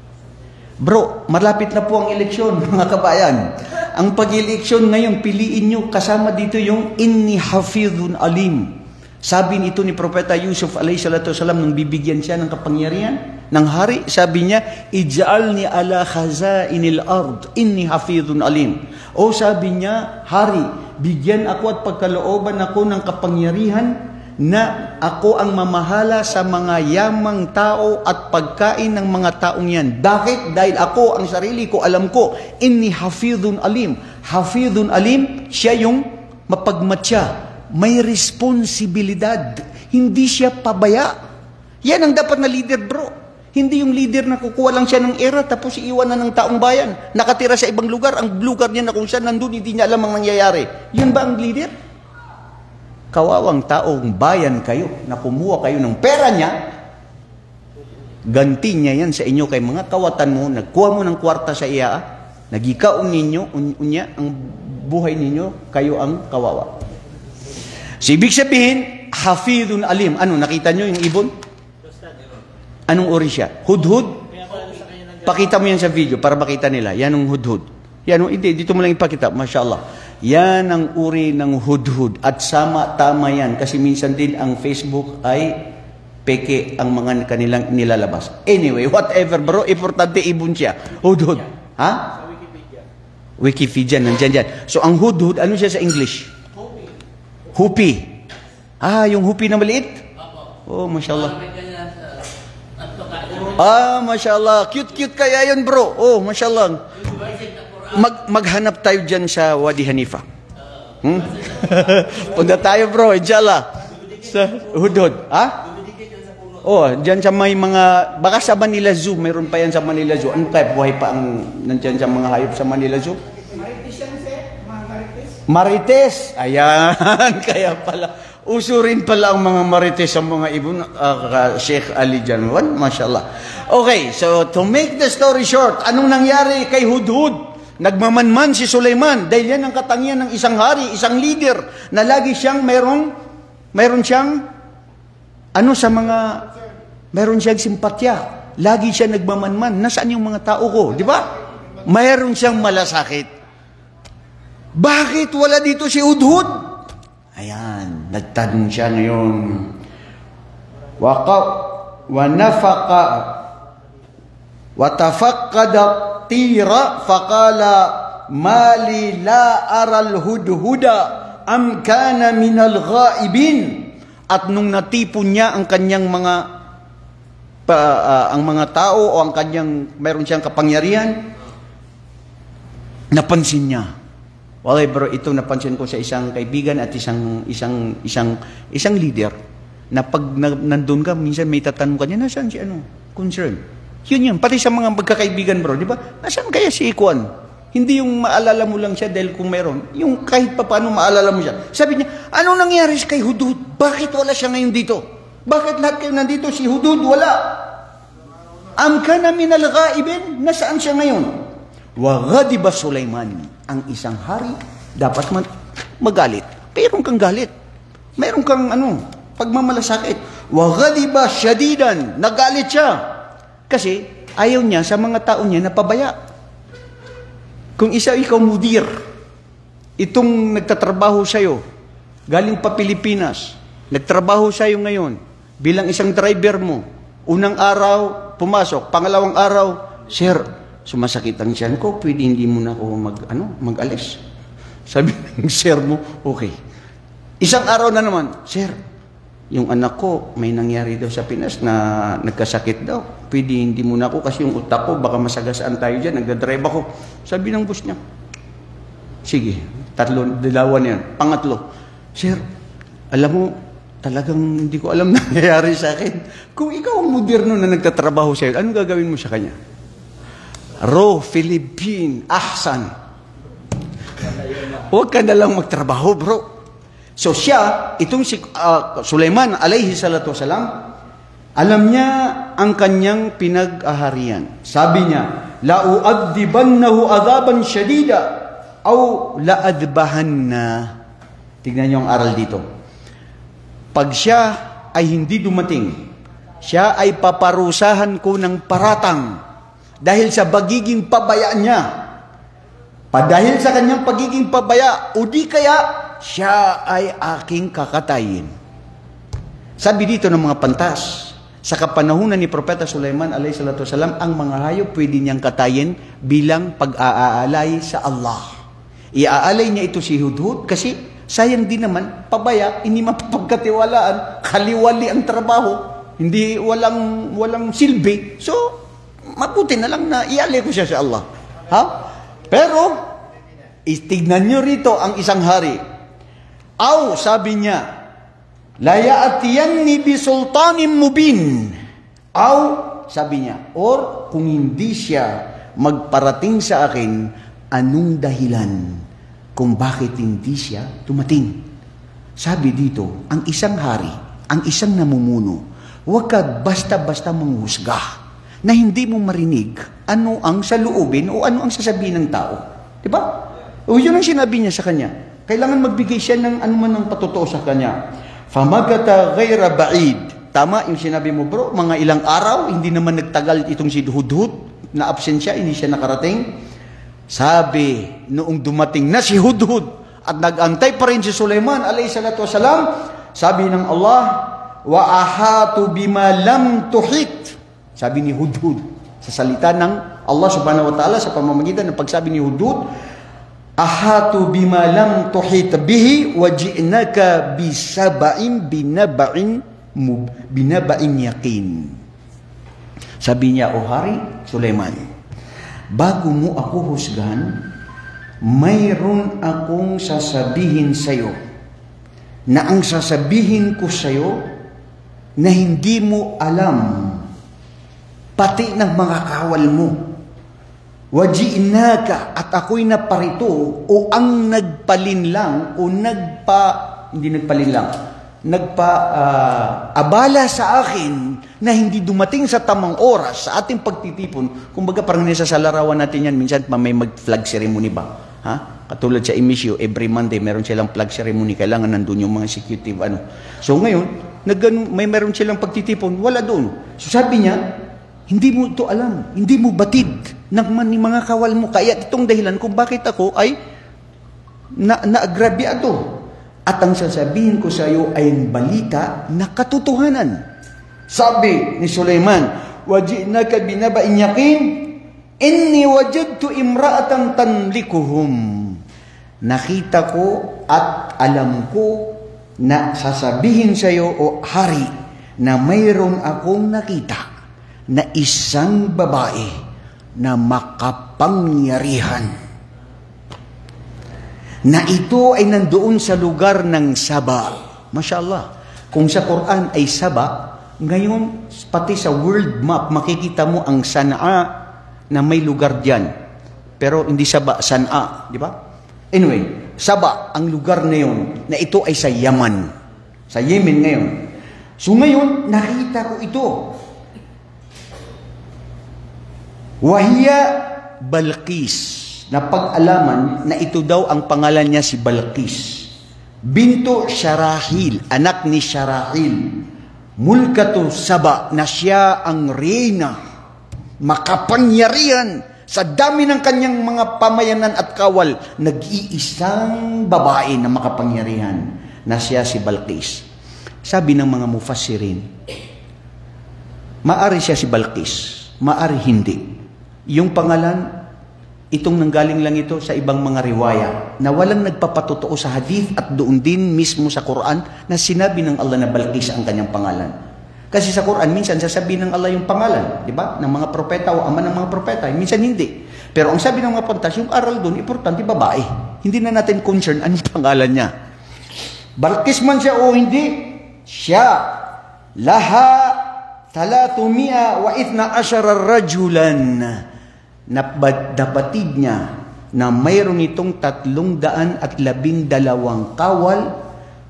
A: Bro, malapit na po ang eleksyon, mga kabayan. Ang pag-eleksyon ngayon, piliin nyo, kasama dito yung inni hafidhun alim. Sabi nito ni Propeta Yusuf alayhi salatu wasalam nung bibigyan siya ng kapangyarihan ng hari, sabi niya, "Ij'alni ala khazainil ard, inni hafizun alim." O sabi niya, hari, bigyan ako at pagkalooban ako ng kapangyarihan na ako ang mamahala sa mga yamang tao at pagkain ng mga taong yan. Bakit? Dahil ako, ang sarili ko, alam ko, inni hafizun alim. Hafizun alim, siya yung mapagmatya. May responsibilidad. Hindi siya pabaya. Yan ang dapat na leader, bro. Hindi yung leader na kukuha lang siya ng era tapos iiwan na ng taong bayan. Nakatira sa ibang lugar. Ang lugar niya na kung saan nandun, hindi niya alam ang nangyayari. Yun ba ang leader? Kawawang taong bayan kayo na kumuha kayo ng pera niya, ganti niya yan sa inyo kay mga kawatan mo, nagkuha mo ng kwarta sa iya, nagikaon ninyo, unya, ang buhay ninyo, kayo ang kawawa. So, ibig sabihin, hafidun alim. Ano, nakita nyo yung ibon? Anong uri siya? Hudhud? Pakita mo yan sa video para makita nila. Yan ang hudhud. Yan, hindi, dito mo lang ipakita. Mashallah. Yan ang uri ng hudhud. At tama yan. Kasi minsan din ang Facebook ay peke ang mga kanilang nilalabas. Anyway, whatever bro, importante ibon siya. Hudhud. Ha? Sa Wikipedia. Wikipedia, nandyan dyan. So, ang hudhud, ano siya sa English? Hupi. Ah, yung hupi na maliit? Oh, mashallah. Ah, mashallah. Cute-cute kaya yun, bro. Oh, mashallah. Maghanap tayo dyan sa Wadi Hanifa. Punta tayo, bro. Inshallah. Sa hudhud. Ha? Oh, dyan sa may mga, baka sa Manila Zoo, mayroon pa yan sa Manila Zoo. Ano kaya, buhay pa ang nandyan sa mga hayop sa Manila Zoo? Marites. Ayan. Kaya pala. Uso rin pala ang mga marites sa mga ibon. Sheikh Ali Janwan. Mashallah. Okay. So, to make the story short, anong nangyari kay Hudhud? Nagmamanman si Sulaiman. Dahil yan ang katangian ng isang hari, isang leader, na lagi siyang mayroon siyang, mayroon siyang simpatya. Lagi siya nagmamanman. Nasaan yung mga tao ko? Di ba? Mayroon siyang malasakit. Bakit wala dito si Hudhud? Ayan, nagtanong siya ngayon. Wa nafaqa wa tafaqqada tira faqala mali la aral hudhuda am kana minal ghaibin. At nung natipon niya ang kanyang ang mga tao o ang kanyang mayroon siyang kapangyarihan, napansin niya. Okay bro, ito napansin ko sa isang kaibigan at isang leader na pag nandun ka, minsan may tatanong ka niya, nasaan si concern? Yun, pati sa mga magkakaibigan bro, di ba? Nasaan kaya si Ikuan? Hindi yung maalala mo lang siya dahil kung meron, yung kahit pa paano maalala mo siya. Sabi niya, anong nangyari kay Hudhud? Bakit wala siya ngayon dito? Bakit lahat kayo nandito? Si Hudhud wala. Am kana minal ghaibin? Nasaan siya ngayon? Wa ghadiba Sulaiman, ang isang hari dapat magalit. Mayroon kang galit. Mayroon kang pagmamalasakit. Wa ghadiba shadidan, nagalit siya. Kasi ayaw niya sa mga tao niya na pabaya. Kung ikaw mudir, itong nagtatrabaho sa'yo, galing pa Pilipinas, nagtrabaho sa'yo ngayon, bilang isang driver mo, unang araw, pumasok, pangalawang araw, sir, sumasakit ang tiyan ko, pwede hindi mo na ako mag-alis. Sabi ng sir mo, okay. Isang araw na naman, sir, yung anak ko, may nangyari daw sa Pinas na nagkasakit daw. Pwede hindi mo na ako kasi yung utak ko, baka masagasaan tayo dyan, nagdadrive ako. Sabi ng boss niya, sige, dalawa na yan. Pangatlo, sir, alam mo, talagang hindi ko alam nangyayari sa akin. Kung ikaw ang moderno na nagtatrabaho sa'yo, anong gagawin mo sa kanya? Philippine, ahsan. Huwag ka na lang magtrabaho, bro. So siya, itong si Sulaiman alayhi salatu wasalam, alam niya ang kanyang pinag-aharian. Sabi niya, la u'adhibannahu adhaban shadida aw la adbahanna. Tignan niyo ang aral dito. Pag siya ay hindi dumating, siya ay paparusahan ko ng paratang dahil sa pagiging pabaya niya. Dahil sa kanyang pagiging pabaya, o di kaya siya ay aking kakatayin. Sabi dito ng mga pantas, sa kapanahunan ni Propeta Sulaiman alayhi salatu wasalam, ang mga hayop pwede niyang katayin bilang pag-aalay sa Allah. Iaalay niya ito si Hudhud kasi sayang din naman, pabaya, hindi mapapagkatiwalaan, kaliwali ang trabaho, hindi walang silbi. So, mabuti na lang na ialay ko siya sa Allah. Ha? Pero, tignan nyo rito ang isang hari. Aw, sabi niya, la ya'tiyanni bi sultanin mubin. Aw, sabi niya, or kung hindi siya magparating sa akin, anong dahilan kung bakit hindi siya tumating? Sabi dito, ang isang hari, ang isang namumuno, huwag ka basta-basta manghusga na hindi mo marinig ano ang saloobin o ano ang sasabihin ng tao. Diba? O yun ang sinabi niya sa kanya. Kailangan magbigay siya ng anuman ng patotoo sa kanya. Famagata ghayra ba'id. Tama yung sinabi mo, bro, mga ilang araw, hindi naman nagtagal itong si Hudhud, na absent siya, hindi siya nakarating. Sabi, noong dumating na si Hudhud, at nag-antay pa rin si Sulaiman, alayhi salatu wasalam, sabi ng Allah, wa ahatu bima lam tuhit. Sabi ni Hudhud, sa salita ng Allah subhanahu wa ta'ala, sa pamamagitan ng pagsabi ni Hudhud, ahatu bima lam tuhit bihi wa ji'naka bisaba'in binaba'in yaqin. Sabi niya, o hari Sulaiman, bago mo ako husgahan, mayroon akong sasabihin sa'yo na ang sasabihin ko sa'yo na hindi mo alam pati ng mga kawal mo. Waji'naka, at ako'y naparito o ang nagpalinlang o abala sa akin na hindi dumating sa tamang oras sa ating pagtitipon. Kumbaga parang nasa sa larawan natin yan, minsan may mag-flag ceremony ba? Ha? Katulad sa emisyo, every Monday meron silang flag ceremony, kailangan nandun yung mga executive ano. So ngayon, meron silang pagtitipon, wala doon. So sabi niya, hindi mo ito alam, hindi mo batid ng mga kawal mo. Kaya itong dahilan kung bakit ako ay naagrabyado. At ang sasabihin ko sa iyo ay ang balita na katotohanan. Sabi ni Sulaiman, waji'naka binaba'in yaqin, inni wajadtu imra'atan tamlikuhum. Nakita ko at alam ko na sasabihin sa iyo, o hari, na mayroon akong nakita na isang babae na makapangyarihan, na ito ay nandoon sa lugar ng Saba. Mashallah. Kung sa Quran ay Saba, ngayon pati sa world map makikita mo ang Sana'a na may lugar diyan. Pero hindi Saba, Sana'a, di ba? Anyway, Saba ang lugar na yun, na ito ay sa Yaman. Sa Yemen ngayon. So ngayon, nakita ko ito. Wahiya Balqis, na pag-alaman na ito daw ang pangalan niya si Balqis. Binto Sharahil, anak ni Sharahil. Mulkatu Saba, na siya ang reyna, makapangyarihan sa dami ng kanyang mga pamayanan at kawal. Nag-iisang babae na makapangyarihan, na siya si Balqis. Sabi ng mga mufassirin, maari siya si Balqis, maari hindi. Yung pangalan, itong nanggaling lang ito sa ibang mga riwaya na walang nagpapatotoo sa hadith at doon din mismo sa Quran na sinabi ng Allah na Balqis ang kanyang pangalan. Kasi sa Quran, minsan sasabihin ng Allah yung pangalan, di ba? Ng mga propeta o ama ng mga propeta, minsan hindi. Pero ang sabi ng mga pantas, yung aral doon, importante babae. Hindi na natin concern anong pangalan niya. Balqis man siya o hindi, siya, laha 312 rajulan, nabatid niya na mayroon itong 312 kawal,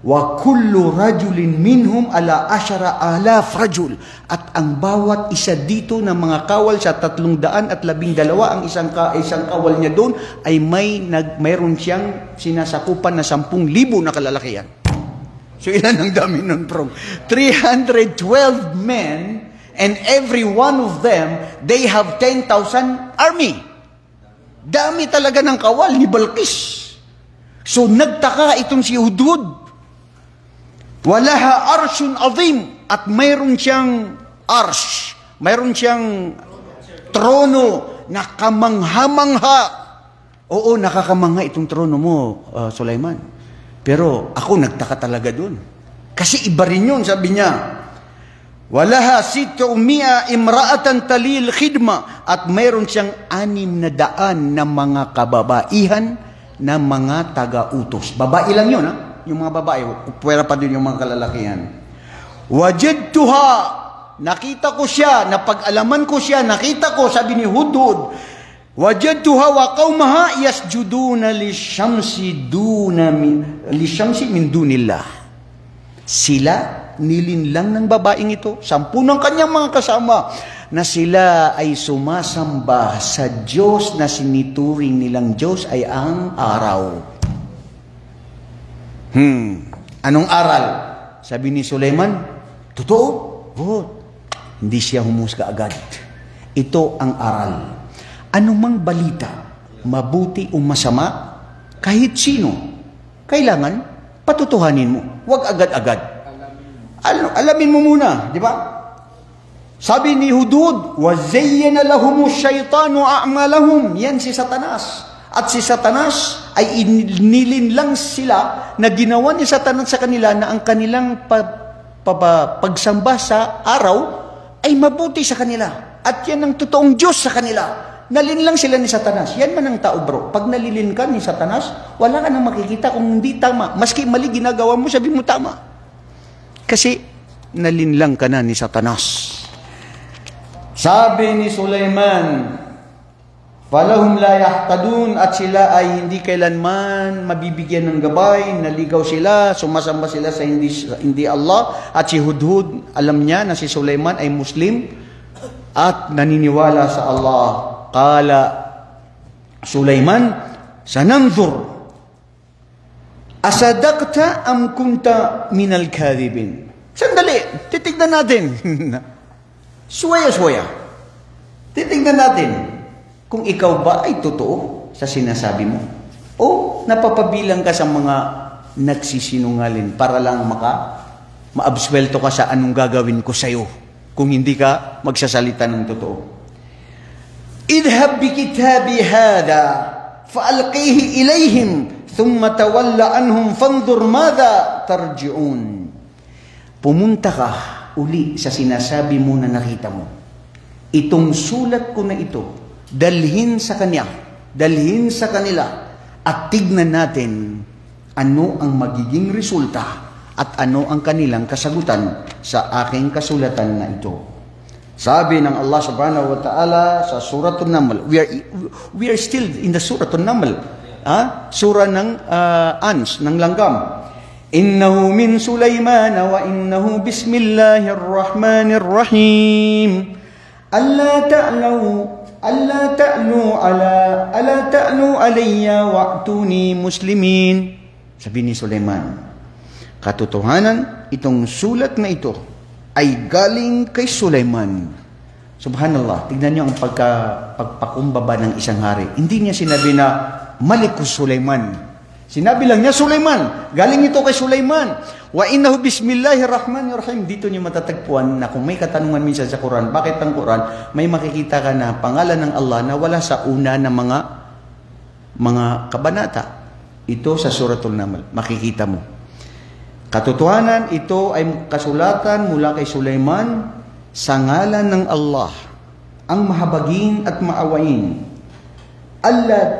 A: wa kullu rajulin minhum ala 10,000 rajul, at ang bawat isa dito ng mga kawal sa 312, ang isang kawal niya doon ay mayroon siyang sinasakupan na 10,000 na kalalakihan. So ilan ang dami nun, bro? 312 men, and every one of them, they have 10,000 army. Dami talaga ng kawal ni Balqis. So nagtaka itong si Hudhud. Walaha arshun azim, at mayroon siyang arsh, mayroon siyang trono na kamangha-mangha. Oo, nakakamangha itong trono mo, Sulaiman. Pero ako nagtaka talaga dun. Kasi iba rin yun, sabi niya. Walaha sit'umi'a imra'atan talil khidma, at mayroon siyang 600 na mga kababaihan na mga taga-utos. Babae lang yun, ha? Yung mga babae, pwera pa din yung mga kalalakihan. Wajadtuha, nakita ko siya, napag-alaman ko siya, nakita ko, sabi ni Hudhud, wajadtuha wa qaumaha yasjuduna lishamsi min dunillah. Sila, nilinlang ng babaeng ito, 10 ng kanyang mga kasama, na sila ay sumasamba sa Diyos na sinituring nilang Diyos ay ang araw. Anong aral? Sabi ni Sulaiman, totoo? Oh, hindi siya humusga agad. Ito ang aral. Anumang balita, mabuti o masama, kahit sino, kailangan patutuhanin mo. Huwag agad-agad. Alamin mo muna, di ba? Sabi ni Hudhud, وَزَيَّنَ لَهُمُ الشَّيْطَانُ أَعْمَالَهُمْ. Yan si Satanas. At si Satanas ay inilinlang sila na ginawa ni Satanas sa kanila na ang kanilang pagsamba sa araw ay mabuti sa kanila. At yan ang totoong Diyos sa kanila. Nalinlang sila ni Satanas. Yan man ang tao, bro. Pag nalilin ka ni Satanas, wala ka nang makikita kung hindi tama. Maski mali ginagawa mo, sabi mo tama. Kasi nalinlang ka na ni Satanas. Sabi ni Sulaiman, falahum la yahtadun, at sila ay hindi kailanman mabibigyan ng gabay, naligaw sila, sumasamba sila sa hindi Allah. At si Hudhud, alam niya na si Sulaiman ay Muslim at naniniwala sa Allah. Qala Sulaiman, sananzur asadaqta am kunta minal kadhibin. Sandali, titignan natin. Suwaya-suwaya. Titignan natin kung ikaw ba ay totoo sa sinasabi mo o napapabilang ka sa mga nagsisinungaling para lang maabswelto ka sa anong gagawin ko sa'yo kung hindi ka magsasalita ng totoo. Idhab bi kitabi hadha faalqihi ilayhim thumma tawalla anhum fanzur madha tarji'un. Pumunta ka uli sa sinasabi mo na nakita mo. Itong sulat ko na ito, dalhin sa kanya, dalhin sa kanila, at tignan natin ano ang magiging resulta at ano ang kanilang kasagutan sa aking kasulatan na ito. Sabi ng Allah subhanahu wa ta'ala sa Suratul Naml, we are still in the Suratul Naml, surah ng ants, ng langgam. Innahu min Sulaiman wa innahu bismillahirrahmanirrahim. Alla ta'lu alayya wa'tuni muslimin. Sabi ni Sulaiman, katotohanan, itong sulat na ito ay galing kay Sulaiman. Subhanallah, tignan niyo ang pagpakumbaba ng isang hari. Hindi niya sinabi na Malikus Sulaiman. Sinabi lang niya, Sulaiman. Galing ito kay Sulaiman. Wa innahu bismillahirrahmanirrahim. Dito niyo matatagpuan na kung may katanungan minsan sa Quran, bakit ang Quran, may makikita ka na pangalan ng Allah na wala sa una na mga kabanata. Ito sa Suratul Naml. Makikita mo. Katotohanan, ito ay kasulatan mula kay Sulaiman sa ngalan ng Allah, ang mahabagin at maawain. Allah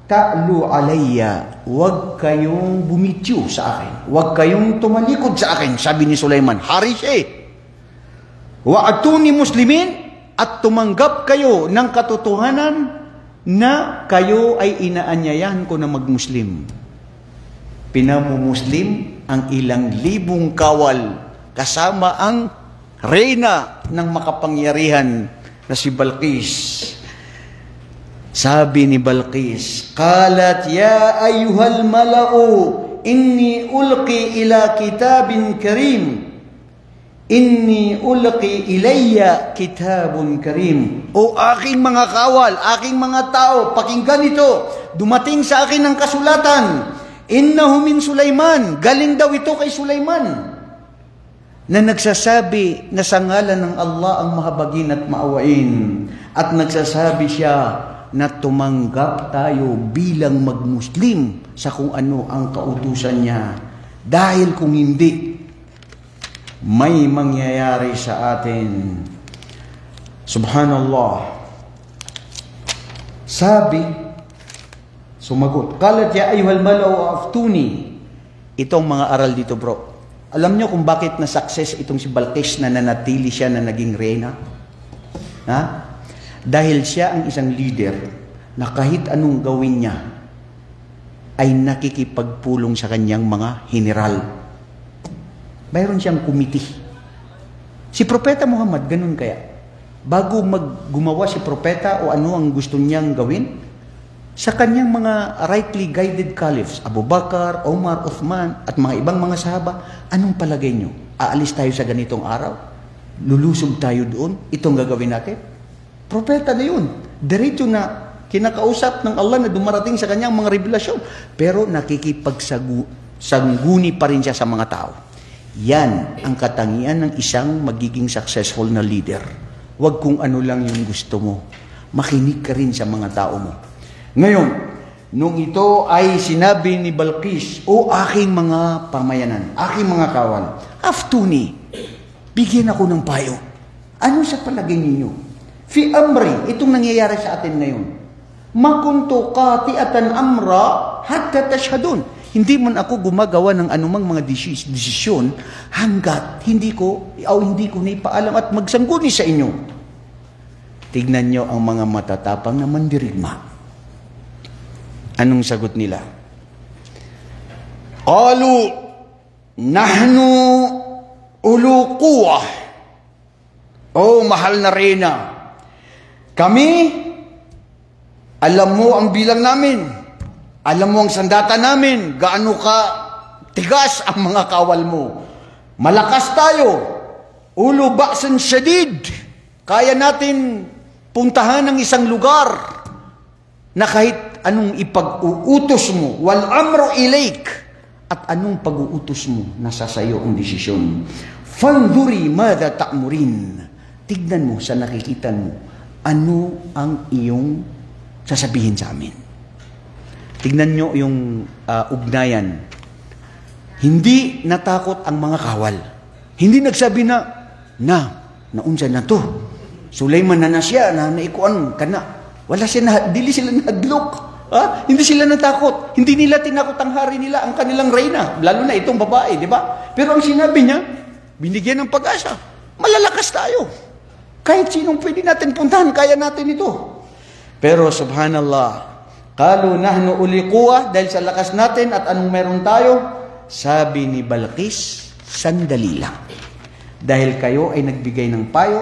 A: ta'lu alayya, huwag kayong bumitiyo sa akin, huwag kayong tumalikod sa akin, sabi ni Sulaiman. Hari siya. Wa'atuni muslimin, at tumanggap kayo ng katotohanan na kayo ay inaanyayahan ko na magmuslim. Pinamumuslim ang ilang libong kawal kasama ang reyna ng makapangyarihan na si Balqis. Sabi ni Balqis, qalat ya ayyuhal mala'u inni ulqi ila kitabin karim. Inni ulqi ilayya kitabun karim. O aking mga kawal, aking mga tao, pakinggan ito. Dumating sa akin ng kasulatan. Innahu min Sulaiman. Galing daw ito kay Sulaiman. Na nagsasabi na sa ngalan ng Allah ang mahabagin at maawain. At nagsasabi siya na tumanggap tayo bilang magmuslim sa kung ano ang kautusan niya. Dahil kung hindi, may mangyayari sa atin. Subhanallah. Sabi, sumagot, qalat ya ayyuhal mala'u aftuni. Itong mga aral dito, bro. Alam niyo kung bakit na-success itong si Balqis na nanatili siya na naging reyna? Ha? Dahil siya ang isang leader na kahit anong gawin niya ay nakikipagpulong sa kanyang mga general. Mayroon siyang committee. Si Propeta Muhammad, ganun kaya. Bago gumawa si Propeta o ano ang gusto niyang gawin, sa kanyang mga rightly guided caliphs, Abu Bakar, Omar, Uthman, at mga ibang mga sahaba, anong palagay nyo? Aalis tayo sa ganitong araw? Lulusog tayo doon? Itong gagawin natin? Propeta na yun. Diretso na kinakausap ng Allah na dumarating sa kanyang mga revelasyon. Pero nakikipagsangguni pa rin siya sa mga tao. Yan ang katangian ng isang magiging successful na leader. Huwag kung ano lang yung gusto mo. Makinig ka rin sa mga tao mo. Ngayon, nung ito ay sinabi ni Balqis, o aking mga pamayanan, aking mga kawal, aftuni, bigyan ako ng payo. Ano sa palagay ninyo? Fi amri, itong nangyayari sa atin ngayon. Makunto qati'atan amra hatta tashhadun. Hindi man ako gumagawa ng anumang mga desisyon hanggat hindi ko naipaalam at magsangguni sa inyo. Tignan nyo ang mga matatapang na mandirigma. Anong sagot nila? Qalu nahnu ulu quwwah. Oh, mahal na reyna. Kami, alam mo ang bilang namin. Alam mo ang sandata namin. Gaano ka tigas ang mga kawal mo. Malakas tayo. Ulu ba'san syadid. Kaya natin puntahan ng isang lugar na kahit anong ipag-uutos mo, wal amru ilaik, at anong pag-uutos mo, nasa sayo ang desisyon. Fanduri madha ta'murin. Tignan mo sa nakikita mo, ano ang iyong sasabihin sa amin. Tignan nyo yung ugnayan. Hindi natakot ang mga kawal. Hindi nagsabi naunsa na to. Sulaiman na siya, na naikuan ka na. Wala siya dili sila nahadlok. Hindi sila natakot. Hindi nila tinakot ang hari nila, ang kanilang reyna. Lalo na itong babae, di ba? Pero ang sinabi niya, binigyan ng pag-asa. Malalakas tayo. Kahit sinong pwede natin puntahan, kaya natin ito. Pero subhanallah, qalu nahnu uli quwwah, dahil sa lakas natin at anong meron tayo, sabi ni Balqis, sandali lang. Dahil kayo ay nagbigay ng payo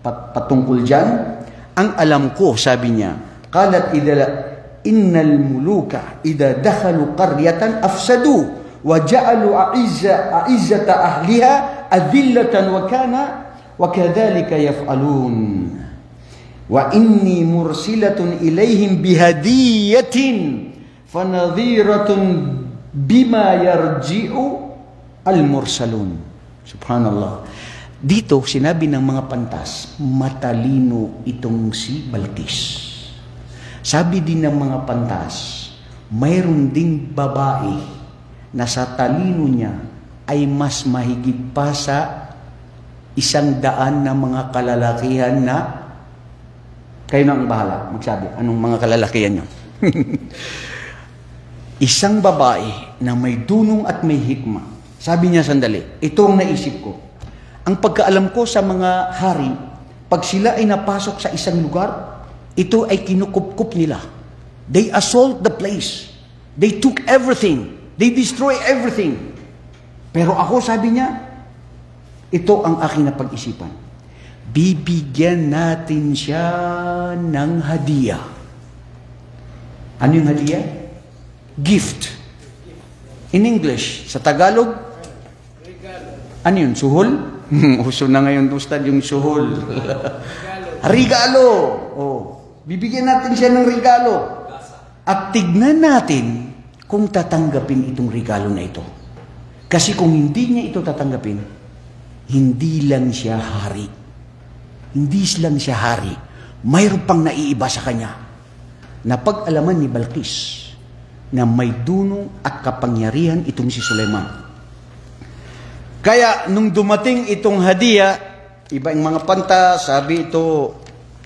A: patungkol dyan, ang alam ko, sabi niya, qalat innal muluka idha dakhalu qaryatan afsadu wa ja'alu a'izzata ahliha adillatan wa kadhalika yaf'alun wa inni mursilatun ilayhim bihadiyatin fanadhiratun bima yarji'u al-mursalun. Subhanallah. Dito sinabi ng mga pantas, matalino itong si Balqis. Sabi din ng mga pantas, mayroon ding babae na sa talino niya ay mas mahigit pa sa 100 na mga kalalakihan na, kayo na ang bahala, magsabi, anong mga kalalakihan nyo? Isang babae na may dunong at may hikma. Sabi niya, sandali, ito ang naisip ko. Ang pagkaalam ko sa mga hari, pag sila ay napasok sa isang lugar, ito ay kinukup-kup nila. They assault the place. They took everything. They destroy everything. Pero ako, sabi niya, ito ang aking napag-isipan. Bibigyan natin siya ng hadiah. Ano yung hadiah? Gift. In English, sa Tagalog, ano yun? Suhol? Uso na ngayon, Ustad, yung suhol. Regalo. Oh. Bibigyan natin siya ng regalo. At tignan natin kung tatanggapin itong regalo na ito. Kasi kung hindi niya ito tatanggapin, hindi lang siya hari. Hindi lang siya hari. Mayroon pang naiiba sa kanya. Napag-alaman ni Balqis na may dunong at kapangyarihan itong si Sulaiman. Kaya nung dumating itong hadiah, iba ang mga panta, sabi ito,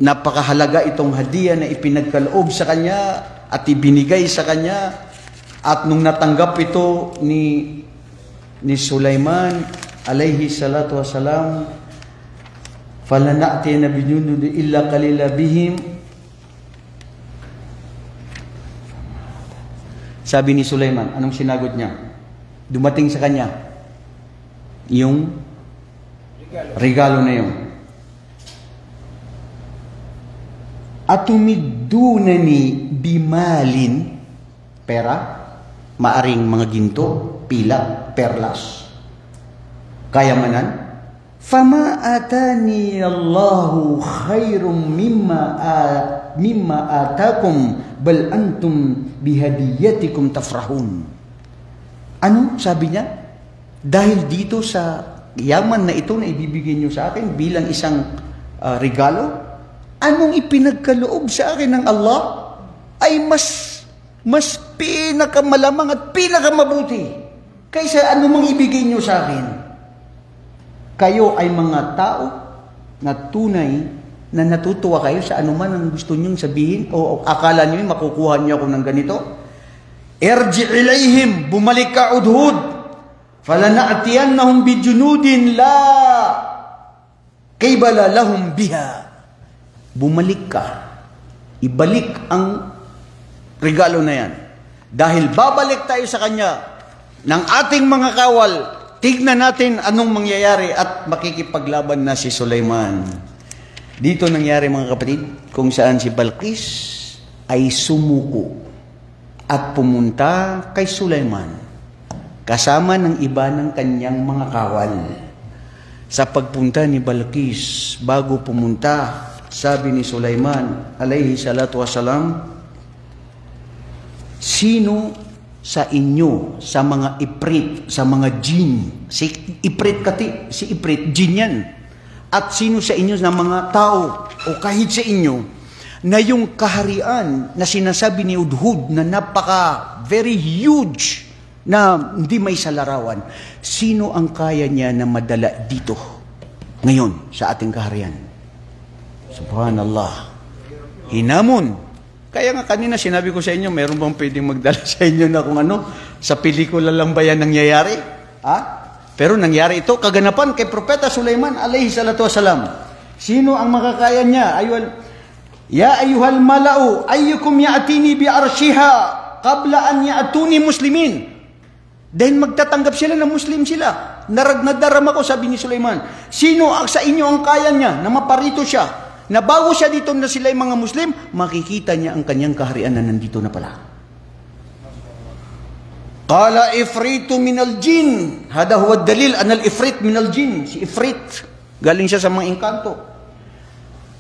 A: napakahalaga itong hadiah na ipinagkaloob sa kanya at ibinigay sa kanya. At nung natanggap ito ni Sulaiman alayhi salatu wasalam, falana'tiyana bijunudin illa qalila bihim. Sabi ni Sulaiman, anong sinagot niya? Dumating sa kanya yung regalo na yun. Atumidunani bimalin, pera, maaring mga ginto, pila, perlas, kayamanan. Fama atani Allahu khairum mimma atakum bal antum bihadiyatikum tafrahun. Ano sabi niya? Dahil dito sa yaman na ito na ibibigay niyo sa akin bilang isang regalo, anong ipinagkaloob sa akin ng Allah ay mas pinakamalamang at pinakamabuti kaysa anumang ibigay niyo sa akin. Kayo ay mga tao na tunay na natutuwa kayo sa anuman ang gusto niyong sabihin o akala niyo makukuha niyo ako ng ganito. Irji ilayhim, bumalik ka Udhud, falana'tiyannahum bijunudin la kaybala lahum biha. Bumalik ka, ibalik ang regalo na yan. Dahil babalik tayo sa kanya ng ating mga kawal, tignan natin anong mangyayari at makikipaglaban na si Sulaiman. Dito nangyari mga kapatid, kung saan si Balqis ay sumuko at pumunta kay Sulaiman kasama ng iba ng kanyang mga kawal. Sa pagpunta ni Balqis, bago pumunta, sabi ni Sulaiman alayhi salatu wasalam, sino sa inyo, sa mga ifrit, sa mga jin, si ifrit, jin yan, at sino sa inyo na mga tao o kahit sa inyo na yung kaharian na sinasabi ni Udhud na very huge na hindi may salarawan, sino ang kaya niya na madala dito ngayon sa ating kaharian? Subhanallah, hinamon. Kaya nga kanina sinabi ko sa inyo, meron bang pwedeng magdala sa inyo na kung ano, sa pelikula lang ba yan nangyayari? Ha? Pero nangyari ito, kaganapan kay Propeta Sulaiman alayhi salatu wasalam. Sino ang makakaya niya? Ya ayyuhal mala'u, ayyukum ya'tini bi arshiha qabla an ya'tuni muslimin. Dahil magtatanggap sila na Muslim sila. Nadaram ako, sabi ni Sulaiman. Sino sa inyo ang kaya niya na maparito siya? Na bago siya dito na sila yung mga Muslim, makikita niya ang kanyang kaharian na nandito na pala. Qala ifritu minal jin. Hada huwa dalil anal ifrit minal jin. Si ifrit, galing siya sa mga engkanto.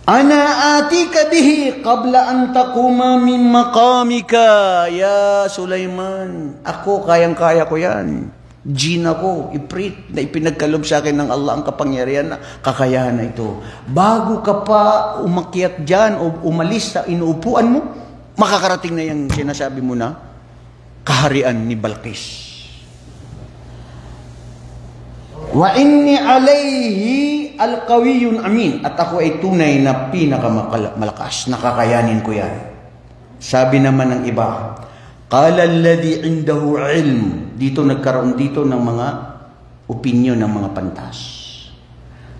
A: Ana atika bihi qabla an taquma min maqamika ya Sulaiman. Ako, kayang-kaya ko yan. Jin ako, ifrit, na ipinagkalob sa akin ng Allah ang kapangyarihan na kakayahan na ito. Bago ka pa umakyat dyan o umalis sa inuupuan mo, makakarating na yung sinasabi mo na kaharian ni Balqis. Wa inni alayhi alqawiyyun amin. At ako ay tunay na pinakamalakas. Nakakayanin ko yan. Sabi naman ng iba, qala alladhi indahu ilm. Dito nagkaroon dito ng mga opinion ng mga pantas.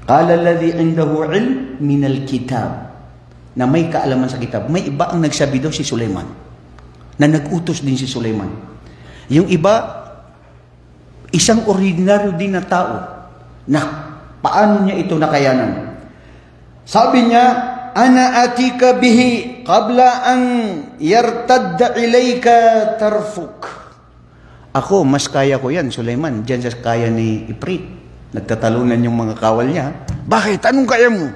A: Qala alladhi indahu ilm min alkitab. Na may kaalaman sa kitab. May iba ang nagsabi daw si Sulaiman. Na nag-utos din si Sulaiman. Yung iba, isang ordinaryo din na tao na paano niya ito nakayanan. Sabi niya, ana atika bihi qabla an yartadda ilayka tarfuk. Ako, mas kaya ko yan, Sulaiman. Diyan sa kaya ni Ifrit. Nagtatalunan yung mga kawal niya. Bakit? Anong kaya mo?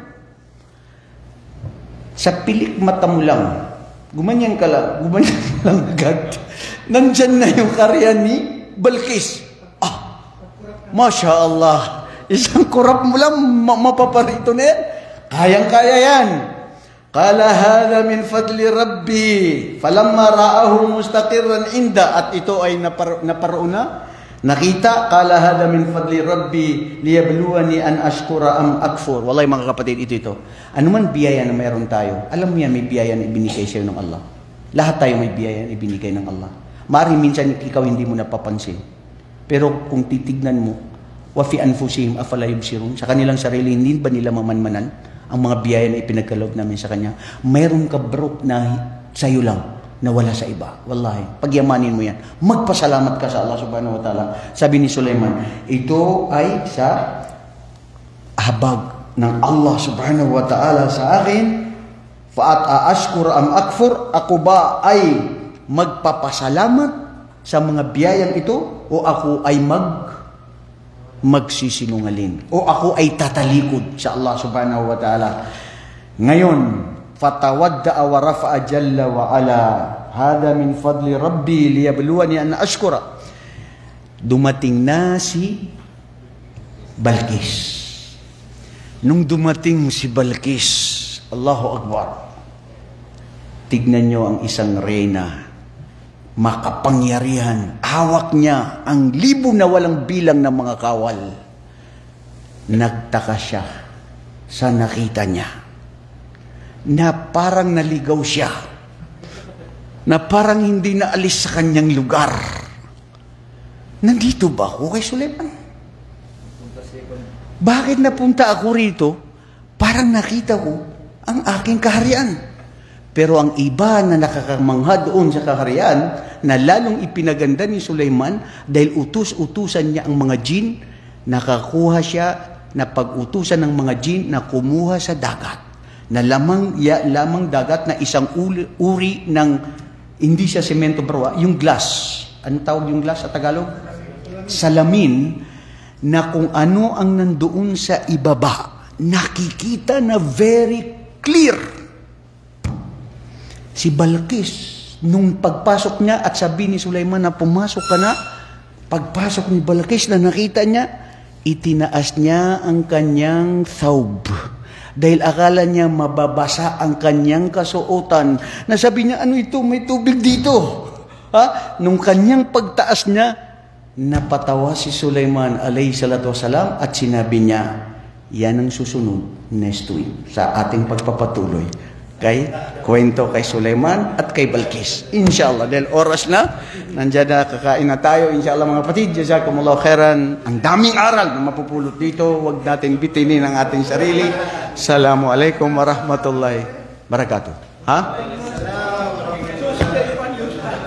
A: Sa pilik mata mo lang, Gumanyan ka lang agad. Nandyan na yung karya ni Balkis. Masya Allah. Isang kurap mo lang, mapaparito na yan. Kayang-kaya yan. Qala hadha min fadli Rabbi. Falamma ra'ahu mustaqirran inda. At ito ay naparoon na. Nakita, qala hadha min fadli Rabbi liyabluwani an ashkura am akfur. Wallahi mga kapatid, ito. Ano man biyaya na mayroon tayo, alam mo yan, may biyaya na ibinigay sa'yo ng Allah. Lahat tayo may biyaya na ibinigay ng Allah. Maaaring minsan ikaw hindi mo napapansin. Pero kung titignan mo, wa fi anfusihim afala yubsirun, sa kanilang sarili, hindi ba nila mamanmanan ang mga biyaya na ipinagkaloob namin sa Kanya? Mayroon ka bro na sa'yo lang, na wala sa iba. Wallahi, pagyamanin mo yan. Magpasalamat ka sa Allah subhanahu wa ta'ala. Sabi ni Sulaiman, ito ay sa habag ng Allah subhanahu wa ta'ala sa akin. Fa'at aashkur am akfur, ako ba ay magpapasalamat sa mga biyayang ito o ako ay magsisinungaling o ako ay tatalikod sa Allah subhanahu wa ta'ala. Ngayon, fatawadda'a wa rafa'a jalla wa ala, hada min fadli Rabbi liyabluwani an ashkura. Dumating na si Balkis. Nung dumating si Balkis, Allahu Akbar, tignan nyo ang isang reyna, makapangyarihan, hawak niya ang libo na walang bilang ng mga kawal. Nagtaka siya sa nakita niya, na parang naligaw siya, na parang hindi naalis sa kanyang lugar. Nandito ba ako kay Sulaiman? Bakit napunta ako rito? Parang nakita ko ang aking kaharian. Pero ang iba na nakakamangha doon sa kaharian, na lalong ipinaganda ni Sulaiman dahil utus-utusan niya ang mga jin, nakakuha siya na pag-utusan ng mga jin na kumuha sa dagat. Na lamang dagat na isang uri ng, hindi siya semento bro, yung glass. Ano tawag yung glass sa Tagalog? Salamin, na kung ano ang nandoon sa ibaba, nakikita na very clear. Si Balkis, nung pagpasok niya at sabi ni Sulaiman na pumasok ka na, pagpasok ni Balkis na nakita niya, itinaas niya ang kanyang thawb. Dahil akala niya mababasa ang kanyang kasuotan. Nasabi niya, ano ito? May tubig dito. Ha? Nung kanyang pagtaas niya, napatawa si Sulaiman alayhi salatu wasalam at sinabi niya, yan ang susunod next week sa ating pagpapatuloy kay kwento kay Sulaiman at kay Balkis. Inshallah, dahil oras na, nandiyan na, kakain na tayo. Inshallah mga kapatid, jazakumullahu khairan. Ang daming aral na mapupulot dito. Huwag natin bitinin ang ating sarili. Assalamualaikum warahmatullahi wabarakatuh. Ha?